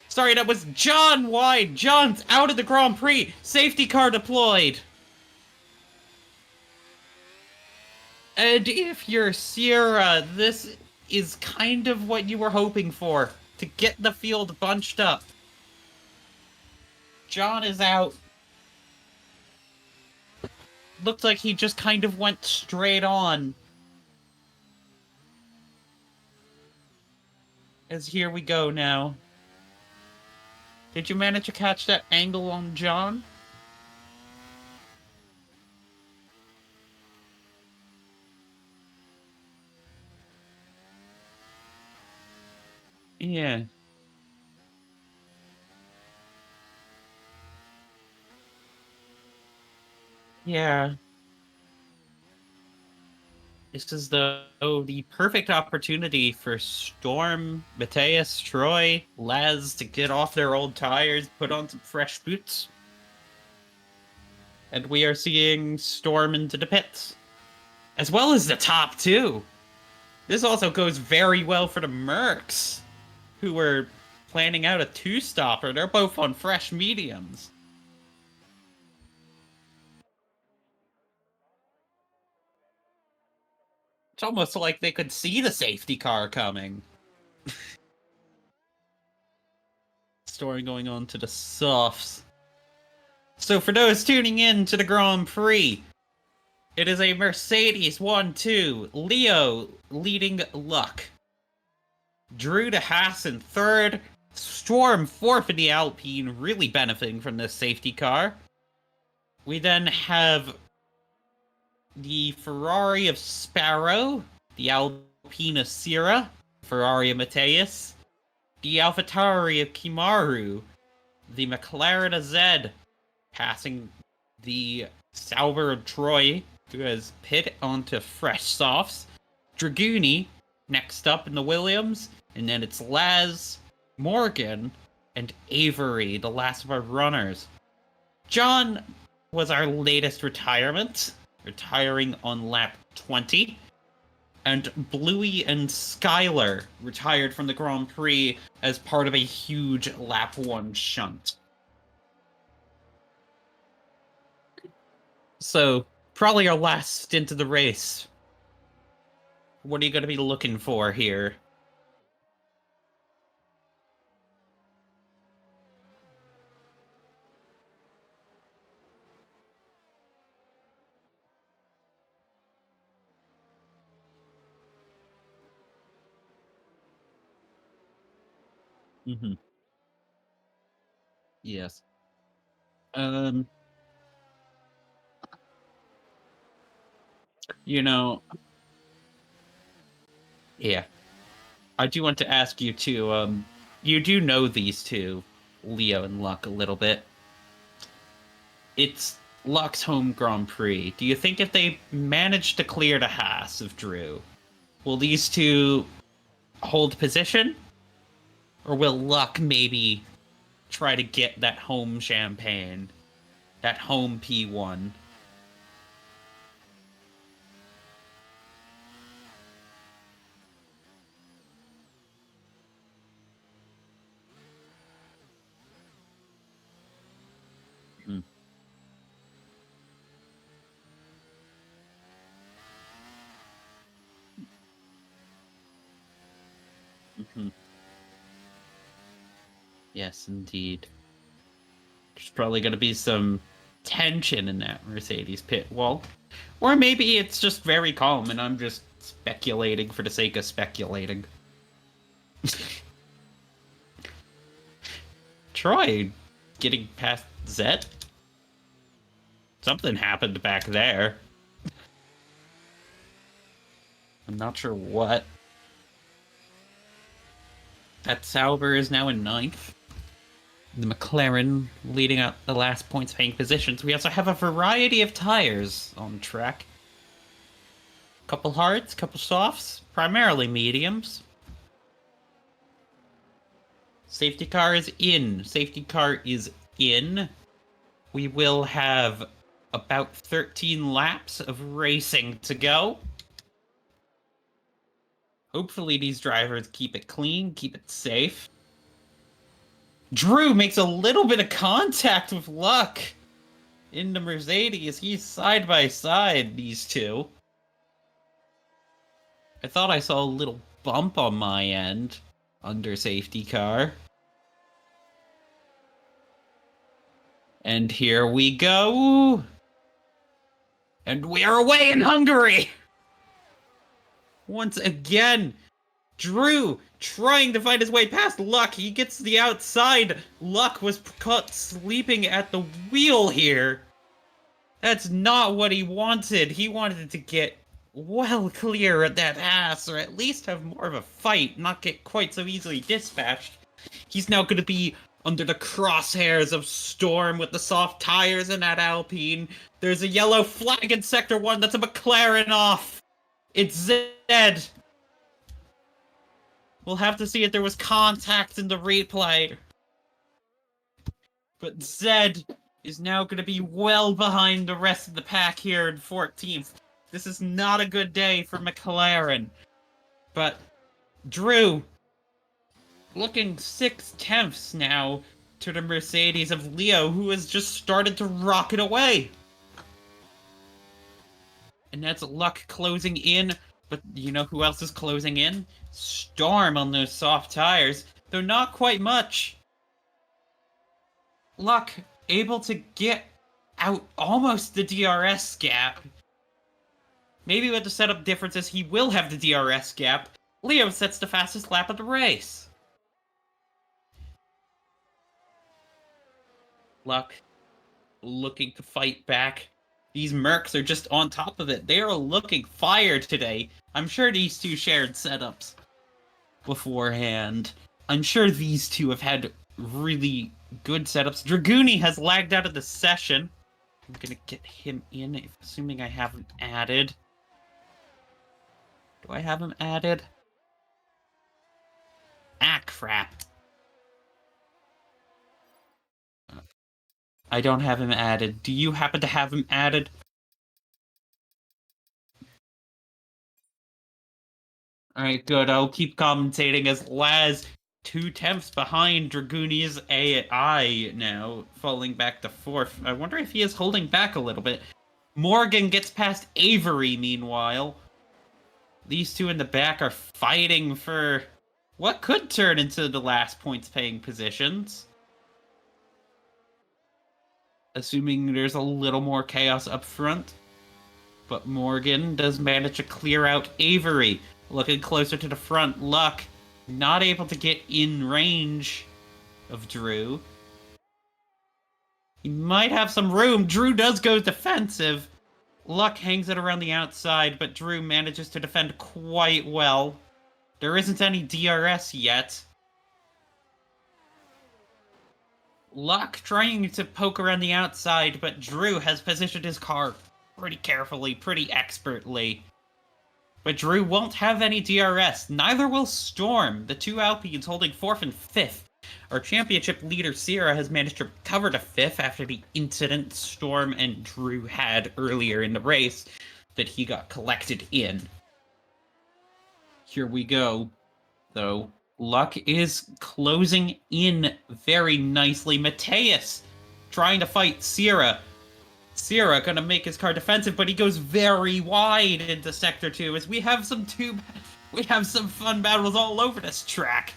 Sorry, that was John wide. John's out of the Grand Prix. Safety car deployed. And if you're Sierra, this is kind of what you were hoping for. To get the field bunched up. John is out. Looks like he just kind of went straight on. As here we go now. Did you manage to catch that angle on John? Yeah. Yeah. This is the perfect opportunity for Storm, Mateus, Troy, Les to get off their old tires, put on some fresh boots. And we are seeing Storm into the pits. As well as the top two. This also goes very well for the Mercs, who were planning out a 2-stopper. They're both on fresh mediums. It's almost like they could see the safety car coming. Story going on to the softs. So for those tuning in to the Grand Prix, it is a Mercedes 1-2. Leo leading Luck. Drew to Haas in 3rd. Storm 4th in the Alpine, really benefiting from this safety car. We then have the Ferrari of Sparrow, the Alpine of Sierra, Ferrari of Mateus, the AlphaTauri of Kimaru, the McLaren of Zed, passing the Sauber of Troy, who has pit onto fresh softs. Dragooni next up in the Williams, and then it's Laz, Morgan, and Avery, the last of our runners. John was our latest retirement, retiring on lap 20. And Bluey and Skylar retired from the Grand Prix as part of a huge lap 1 shunt. So, probably our last stint of the race. What are you going to be looking for here? Mm-hmm. Yes. You know, yeah. I do want to ask you too, you do know these two, Leo and Luck, a little bit. It's Luck's home Grand Prix. Do you think if they manage to clear the Haas of Drew, will these two hold position? Or will Luck maybe try to get that home champagne? That home P1? Mm. Mm-hmm. Yes, indeed. There's probably going to be some tension in that Mercedes pit wall. Or maybe it's just very calm and I'm just speculating for the sake of speculating. Troy getting past Zed? Something happened back there. I'm not sure what. That Sauber is now in 9th. The McLaren leading out the last points paying positions. We also have a variety of tires on track. Couple hards, couple softs, primarily mediums. Safety car is in. Safety car is in. We will have about 13 laps of racing to go. Hopefully these drivers keep it clean, keep it safe. Drew makes a little bit of contact with Luck in the Mercedes. He's side by side, these two. I thought I saw a little bump on my end under safety car. And here we go. And we are away in Hungary. Once again, Drew trying to find his way past Luck. He gets the outside. Luck was caught sleeping at the wheel here. That's not what he wanted. He wanted to get well clear at that ass, or at least have more of a fight, not get quite so easily dispatched. He's now going to be under the crosshairs of Storm with the soft tires in that Alpine. There's a yellow flag in Sector 1. That's a McLaren off. It's Zed. We'll have to see if there was contact in the replay. But Zed is now going to be well behind the rest of the pack here in 14th. This is not a good day for McLaren. But Drew, looking 6/10 now to the Mercedes of Leo, who has just started to rocket away. And that's Luck closing in. But you know who else is closing in? Storm on those soft tires, though not quite much. Luck able to get out almost the DRS gap. Maybe with the setup differences, he will have the DRS gap. Leo sets the fastest lap of the race. Luck looking to fight back. These Mercs are just on top of it. They are looking fire today. I'm sure these two shared setups beforehand. I'm sure these two have had really good setups. Dragooni has lagged out of the session. I'm gonna get him in, assuming I have him added. Do I have him added? Ah, crap. I don't have him added. Do you happen to have him added? Alright, good. I'll keep commentating as Laz 2/10 behind Dragooni's AI now, falling back to 4th. I wonder if he is holding back a little bit. Morgan gets past Avery, meanwhile. These two in the back are fighting for what could turn into the last points-paying positions. Assuming there's a little more chaos up front. But Morgan does manage to clear out Avery. Looking closer to the front, Luck not able to get in range of Drew. He might have some room. Drew does go defensive. Luck hangs it around the outside, but Drew manages to defend quite well. There isn't any DRS yet. Luck trying to poke around the outside, but Drew has positioned his car pretty carefully, pretty expertly. But Drew won't have any DRS. Neither will Storm. The two Alpines holding 4th and 5th. Our championship leader, Sierra, has managed to recover to 5th after the incident Storm and Drew had earlier in the race that he got collected in. Here we go, though. Luck is closing in very nicely. Mateus trying to fight Sierra. Sierra gonna make his car defensive, but he goes very wide into Sector 2 as we have some fun battles all over this track.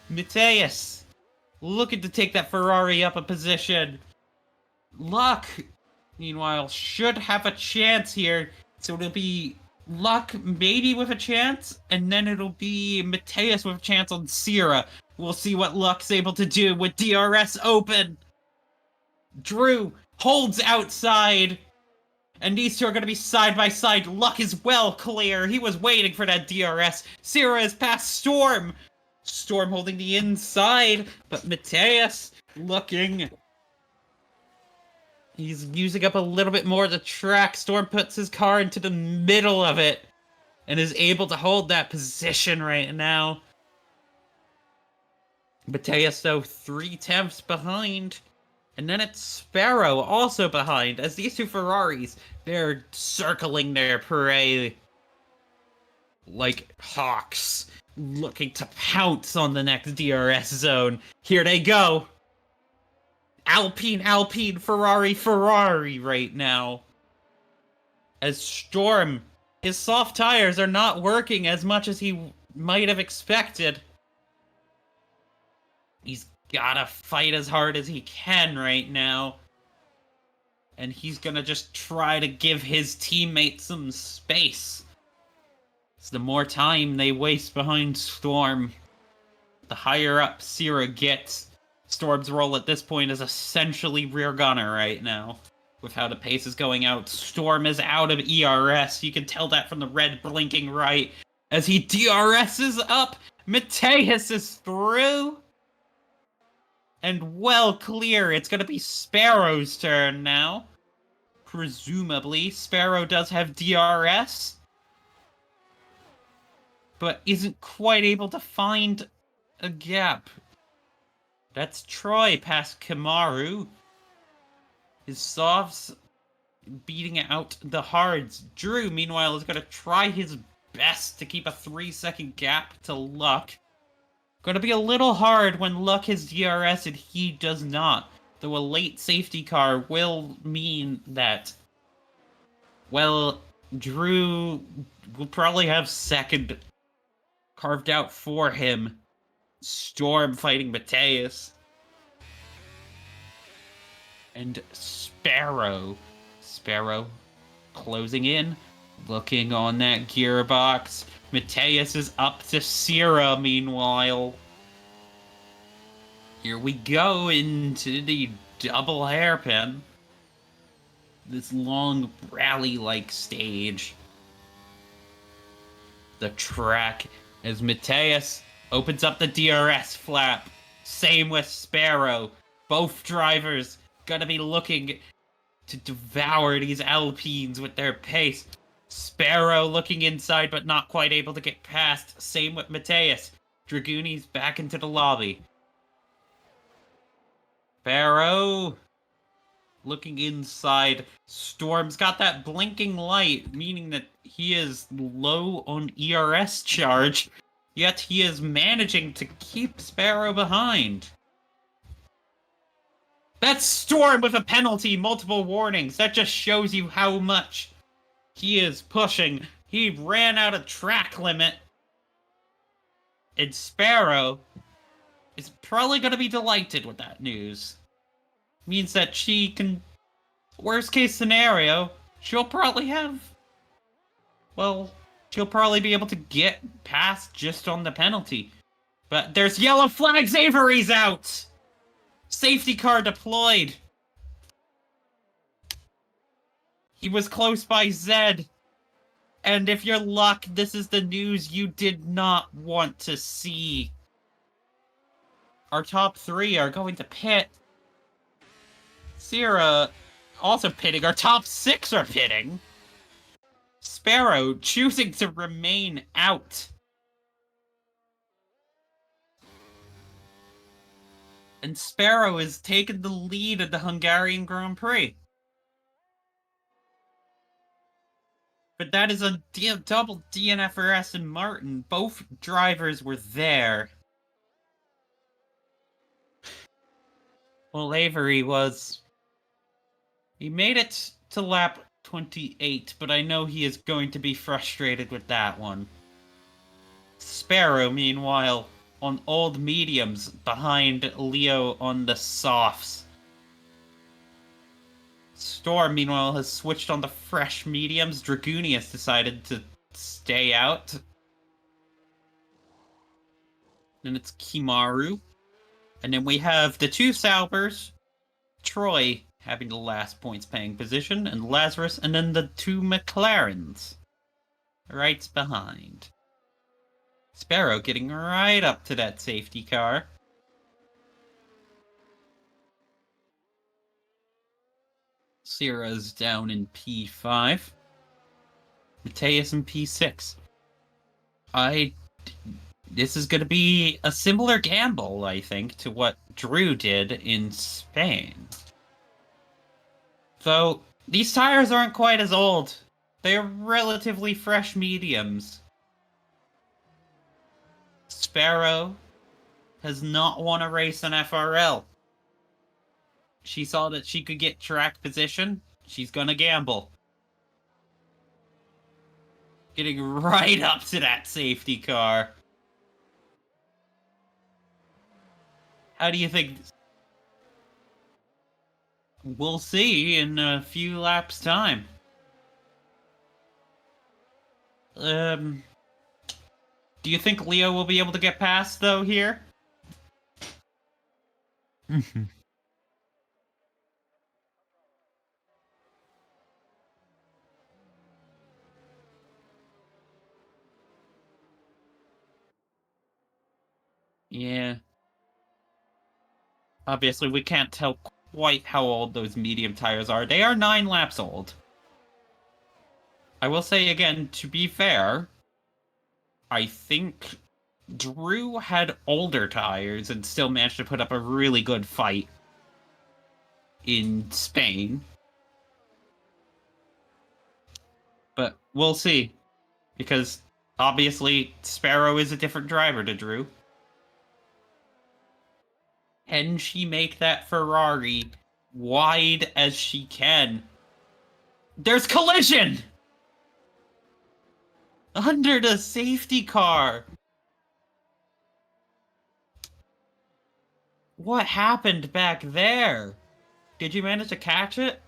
Mateus looking to take that Ferrari up a position. Luck, meanwhile, should have a chance here. So it'll be Luck maybe with a chance, and then it'll be Mateus with a chance on Sierra. We'll see what Luck's able to do with DRS open. Drew holds outside, and these two are going to be side by side. Luck is well clear. He was waiting for that DRS. Sierra is past Storm. Storm holding the inside, but Mateus looking. He's using up a little bit more of the track. Storm puts his car into the middle of it and is able to hold that position right now. Mateus, though, 3/10 behind. And then it's Sparrow also behind, as these two Ferraris, they're circling their prey like hawks, looking to pounce on the next DRS zone. Here they go. Alpine, Ferrari right now. As Storm, his soft tires are not working as much as he might have expected. He's gotta fight as hard as he can right now. And he's gonna just try to give his teammates some space. So the more time they waste behind Storm, the higher up Sierra gets. Storm's role at this point is essentially rear gunner right now. With how the pace is going out, Storm is out of ERS. You can tell that from the red blinking right. As he DRS's up, Mateus is through. And well clear. It's going to be Sparrow's turn now. Presumably, Sparrow does have DRS. But isn't quite able to find a gap. That's Troy past Kamaru. His softs beating out the hards. Drew, meanwhile, is going to try his best to keep a 3-second gap to Luck. Going to be a little hard when Luck has DRS and he does not. Though a late safety car will mean that, well, Drew will probably have second carved out for him. Storm fighting Mateus. And Sparrow. Sparrow closing in, looking on that gearbox. Mateus is up to Sierra, meanwhile. Here we go into the double hairpin. This long rally-like stage. The track as Mateus opens up the DRS flap. Same with Sparrow. Both drivers gonna be looking to devour these Alpines with their pace. Sparrow looking inside but not quite able to get past. Same with Mateus. Dragooni's back into the lobby. Sparrow looking inside. Storm's got that blinking light, meaning that he is low on ERS charge, yet he is managing to keep Sparrow behind. That's Storm with a penalty, multiple warnings. That just shows you how much he is pushing. He ran out of track limit. And Sparrow is probably going to be delighted with that news. Means that she can, worst case scenario, she'll probably be able to get past just on the penalty. But there's yellow flags, Avery's out! Safety car deployed. He was close by Zed. And if you're luck, this is the news you did not want to see. Our top 3 are going to pit. Sierra also pitting. Our top 6 are pitting. Sparrow choosing to remain out. And Sparrow is taking the lead of the Hungarian Grand Prix. But that is a double DNFRS and Martin. Both drivers were there. Well, Avery he made it to lap 28, but I know he is going to be frustrated with that one. Sparrow, meanwhile, on old mediums behind Leo on the softs. Storm, meanwhile, has switched on the fresh mediums. Dragooni has decided to stay out. Then it's Kimaru. And then we have the 2 Saubers, Troy having the last points paying position, and Lazarus, and then the 2 McLarens right behind. Sparrow getting right up to that safety car. Sierra's down in P5. Mateus in P6. This is going to be a similar gamble, I think, to what Drew did in Spain. Though, these tires aren't quite as old. They're relatively fresh mediums. Sparrow has not won a race in FRL. She saw that she could get track position. She's gonna gamble. Getting right up to that safety car. How do you think? We'll see in a few laps' time. Do you think Leo will be able to get past, though, here? Yeah. Obviously, we can't tell quite how old those medium tires are. They are 9 laps old. I will say again, to be fair, I think Drew had older tires and still managed to put up a really good fight in Spain. But we'll see. Because obviously, Sparrow is a different driver to Drew. Can she make that Ferrari wide as she can? There's collision! Under the safety car! What happened back there? Did you manage to catch it?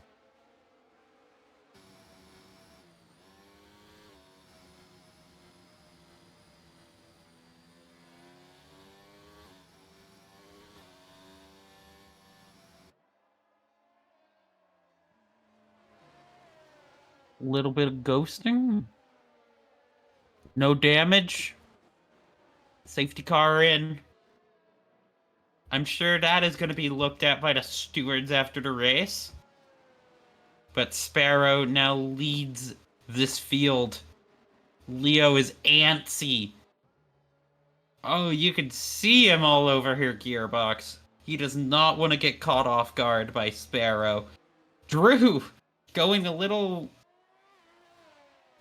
Little bit of ghosting. No damage. Safety car in. I'm sure that is going to be looked at by the stewards after the race. But Sparrow now leads this field. Leo is antsy. Oh, you can see him all over here, Gearbox. He does not want to get caught off guard by Sparrow. Drew going a little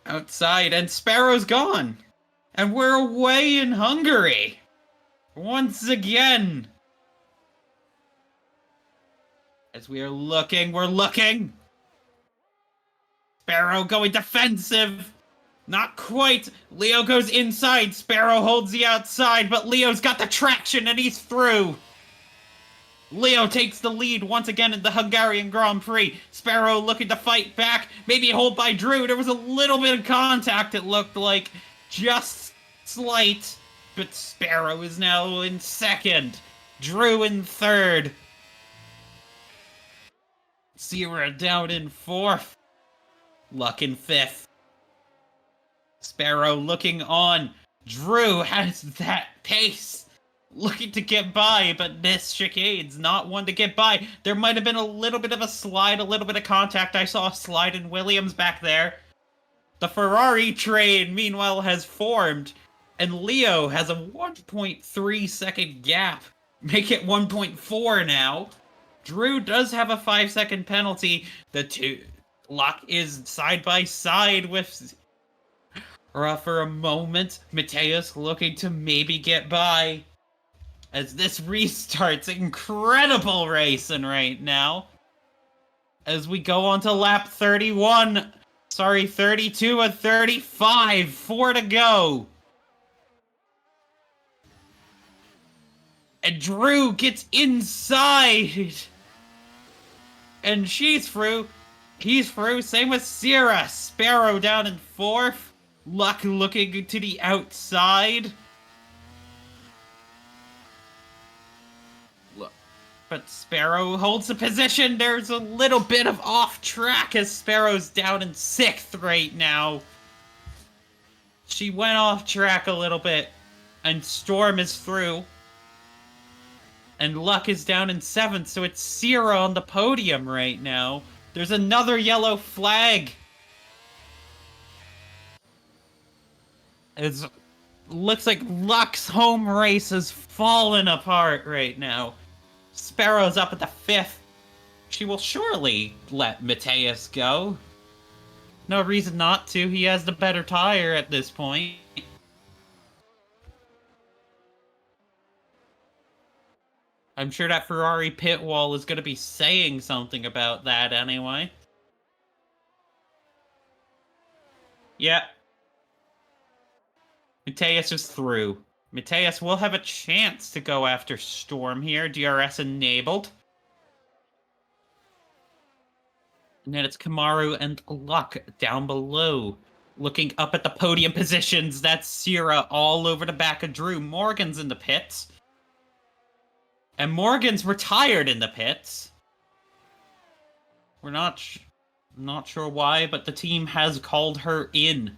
outside, and Sparrow's gone. And we're away in Hungary. Once again. As we're looking. Sparrow going defensive. Not quite. Leo goes inside. Sparrow holds the outside, but Leo's got the traction and he's through. Leo takes the lead once again in the Hungarian Grand Prix. Sparrow looking to fight back. Maybe hold by Drew. There was a little bit of contact, it looked like. Just slight. But Sparrow is now in second. Drew in third. Sierra down in fourth. Luck in fifth. Sparrow looking on. Drew has that pace. Looking to get by, but this chicane's not one to get by. There might have been a little bit of a slide, a little bit of contact. I saw a slide in Williams back there. The Ferrari train, meanwhile, has formed. And Leo has a 1.3 second gap. Make it 1.4 now. Drew does have a 5-second penalty. The two... Luck is side by side with... for a moment, Mateus looking to maybe get by. As this restarts, incredible racing right now. As we go on to lap 31. Sorry, 32 and 35. 4 to go. And Drew gets inside. And she's through. He's through. Same with Sierra. Sparrow down in fourth. Luck looking to the outside. But Sparrow holds the position. There's a little bit of off track as Sparrow's down in sixth right now. She went off track a little bit. And Storm is through. And Luck is down in seventh, so it's Sierra on the podium right now. There's another yellow flag. It looks like Luck's home race has fallen apart right now. Sparrow's up at the fifth. She will surely let Mateus go. No reason not to. He has the better tire at this point. I'm sure that Ferrari pit wall is going to be saying something about that anyway. Yeah. Mateus is through. Mateus will have a chance to go after Storm here. DRS enabled. And then it's Kamaru and Luck down below. Looking up at the podium positions. That's Sierra all over the back of Drew. Morgan's in the pits. And Morgan's retired in the pits. We're not sure why, but the team has called her in.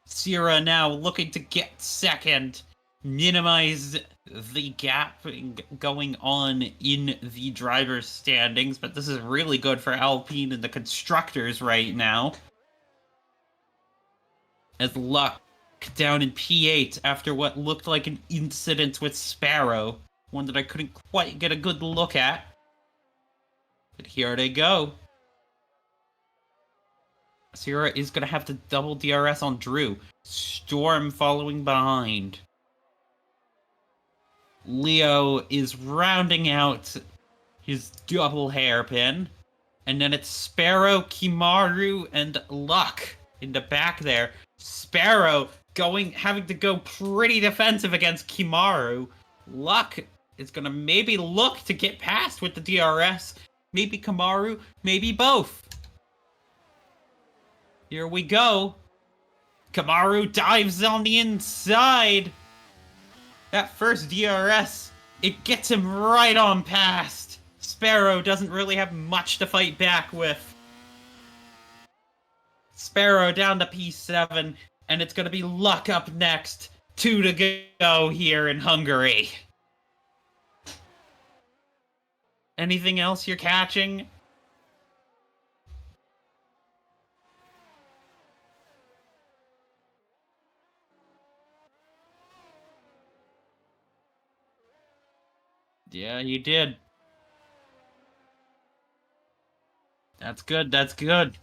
Sierra now looking to get second. Minimize the gap going on in the driver's standings, but this is really good for Alpine and the constructors right now. As Luck down in P8 after what looked like an incident with Sparrow. One that I couldn't quite get a good look at. But here they go. Sierra is going to have to double DRS on Drew. Storm following behind. Leo is rounding out his double hairpin. And then it's Sparrow, Kimaru, and Luck in the back there. Sparrow having to go pretty defensive against Kimaru. Luck is going to maybe look to get past with the DRS. Maybe Kamaru, maybe both. Here we go. Kamaru dives on the inside. That first DRS, it gets him right on past. Sparrow doesn't really have much to fight back with. Sparrow down to P7, and it's going to be Luck up next. 2 to go here in Hungary. Anything else you're catching? Yeah, you did. That's good. That's good.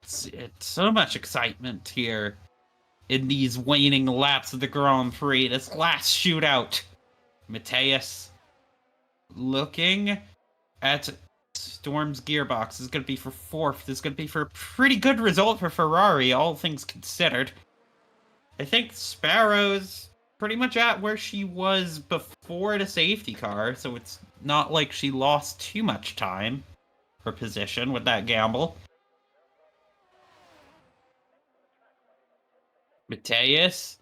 It's so much excitement here in these waning laps of the Grand Prix. This last shootout. Mateus looking at Storm's gearbox. This is going to be for fourth. This is going to be for a pretty good result for Ferrari, all things considered. I think Sparrow's pretty much at where she was before the safety car, so it's not like she lost too much time or position with that gamble. Mateus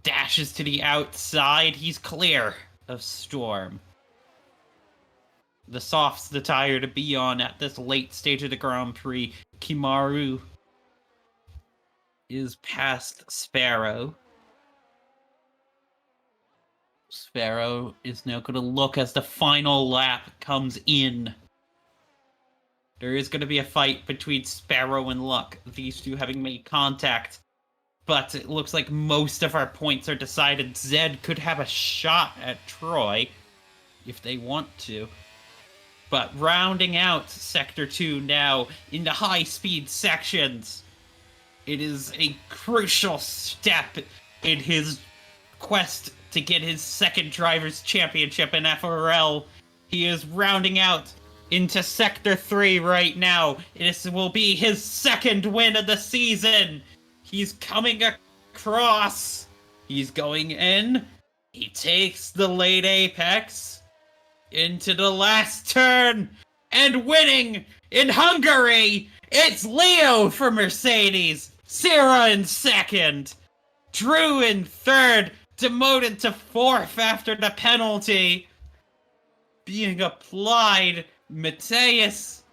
dashes to the outside. He's clear of Storm. The soft's the tire to be on at this late stage of the Grand Prix. Kimaru is past Sparrow. Sparrow is now going to look as the final lap comes in. There is going to be a fight between Sparrow and Luck, these two having made contact. But it looks like most of our points are decided. Zed could have a shot at Troy if they want to. But rounding out Sector 2 now into high-speed sections, it is a crucial step in his quest to get his second Drivers' Championship in FRL. He is rounding out into Sector 3 right now. This will be his second win of the season. He's coming across. He's going in. He takes the late apex into the last turn and winning in Hungary. It's Leo for Mercedes. Sarah in second. Drew in third. Demoted to fourth after the penalty being applied. Mateus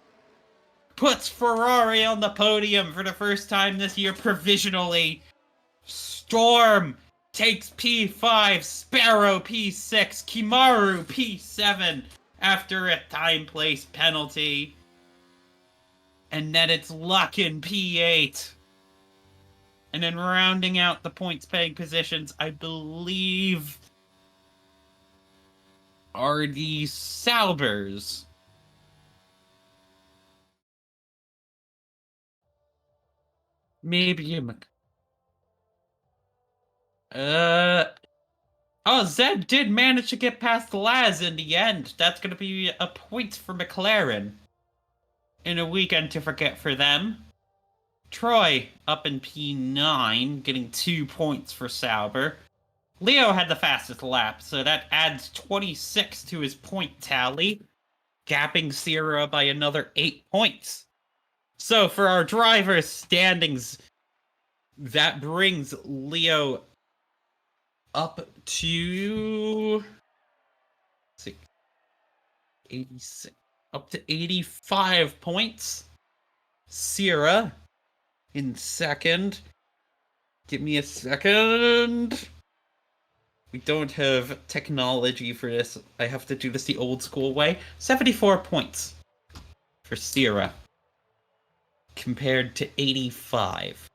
puts Ferrari on the podium for the first time this year provisionally. Storm takes P5, Sparrow P6, Kimaru P7 after a time-place penalty. And then it's Luck in P8. And then rounding out the points-paying positions, I believe, are the Saubers. Maybe oh, Zed did manage to get past Laz in the end. That's going to be a point for McLaren. In a weekend to forget for them. Troy up in P9, getting 2 points for Sauber. Leo had the fastest lap, so that adds 26 to his point tally, gapping Sierra by another 8 points. So for our drivers' standings, that brings Leo up to 86, up to 85 points. Sierra in second. Give me a second. We don't have technology for this. I have to do this the old school way. 74 points for Sierra compared to 85.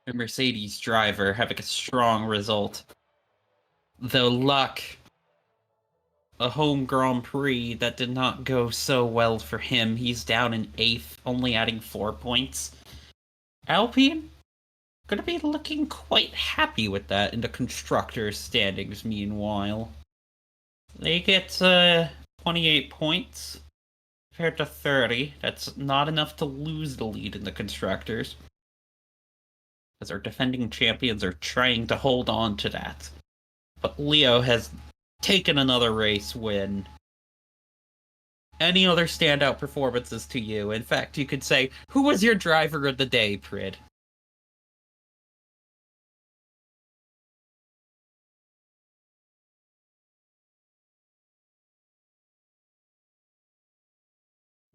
A Mercedes driver having a strong result. Though Luck, a home Grand Prix that did not go so well for him. He's down in 8th, only adding 4 points. Alpine gonna be looking quite happy with that in the constructors' standings, meanwhile. They get 28 points compared to 30. That's not enough to lose the lead in the constructors, as our defending champions are trying to hold on to that. But Leo has taken another race win. Any other standout performances to you? In fact, you could say, who was your driver of the day, Prid?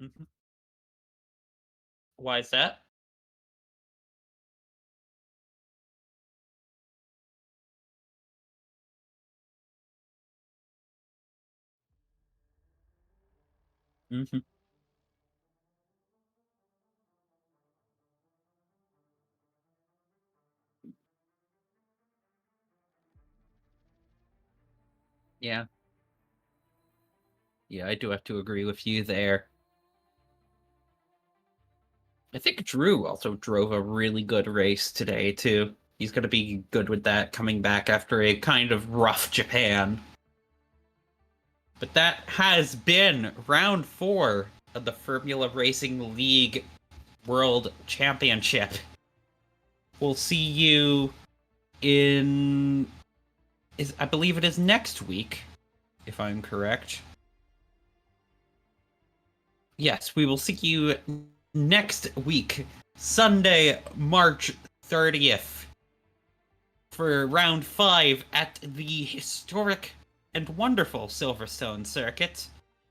Mm-hmm. Why is that? Mm-hmm. Yeah. Yeah, I do have to agree with you there. I think Drew also drove a really good race today, too. He's going to be good with that coming back after a kind of rough Japan. But that has been round 4 of the Formula Racing League World Championship. We'll see you in... I believe it is next week, if I'm correct. Yes, we will see you next week, Sunday, March 30th, for round 5 at the historic and wonderful Silverstone circuit,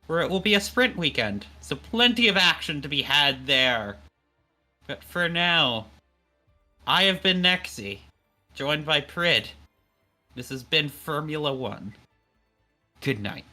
where it will be a sprint weekend, so plenty of action to be had there. But for now, I have been Nexy, joined by Prid. This has been Formula 1. Good night.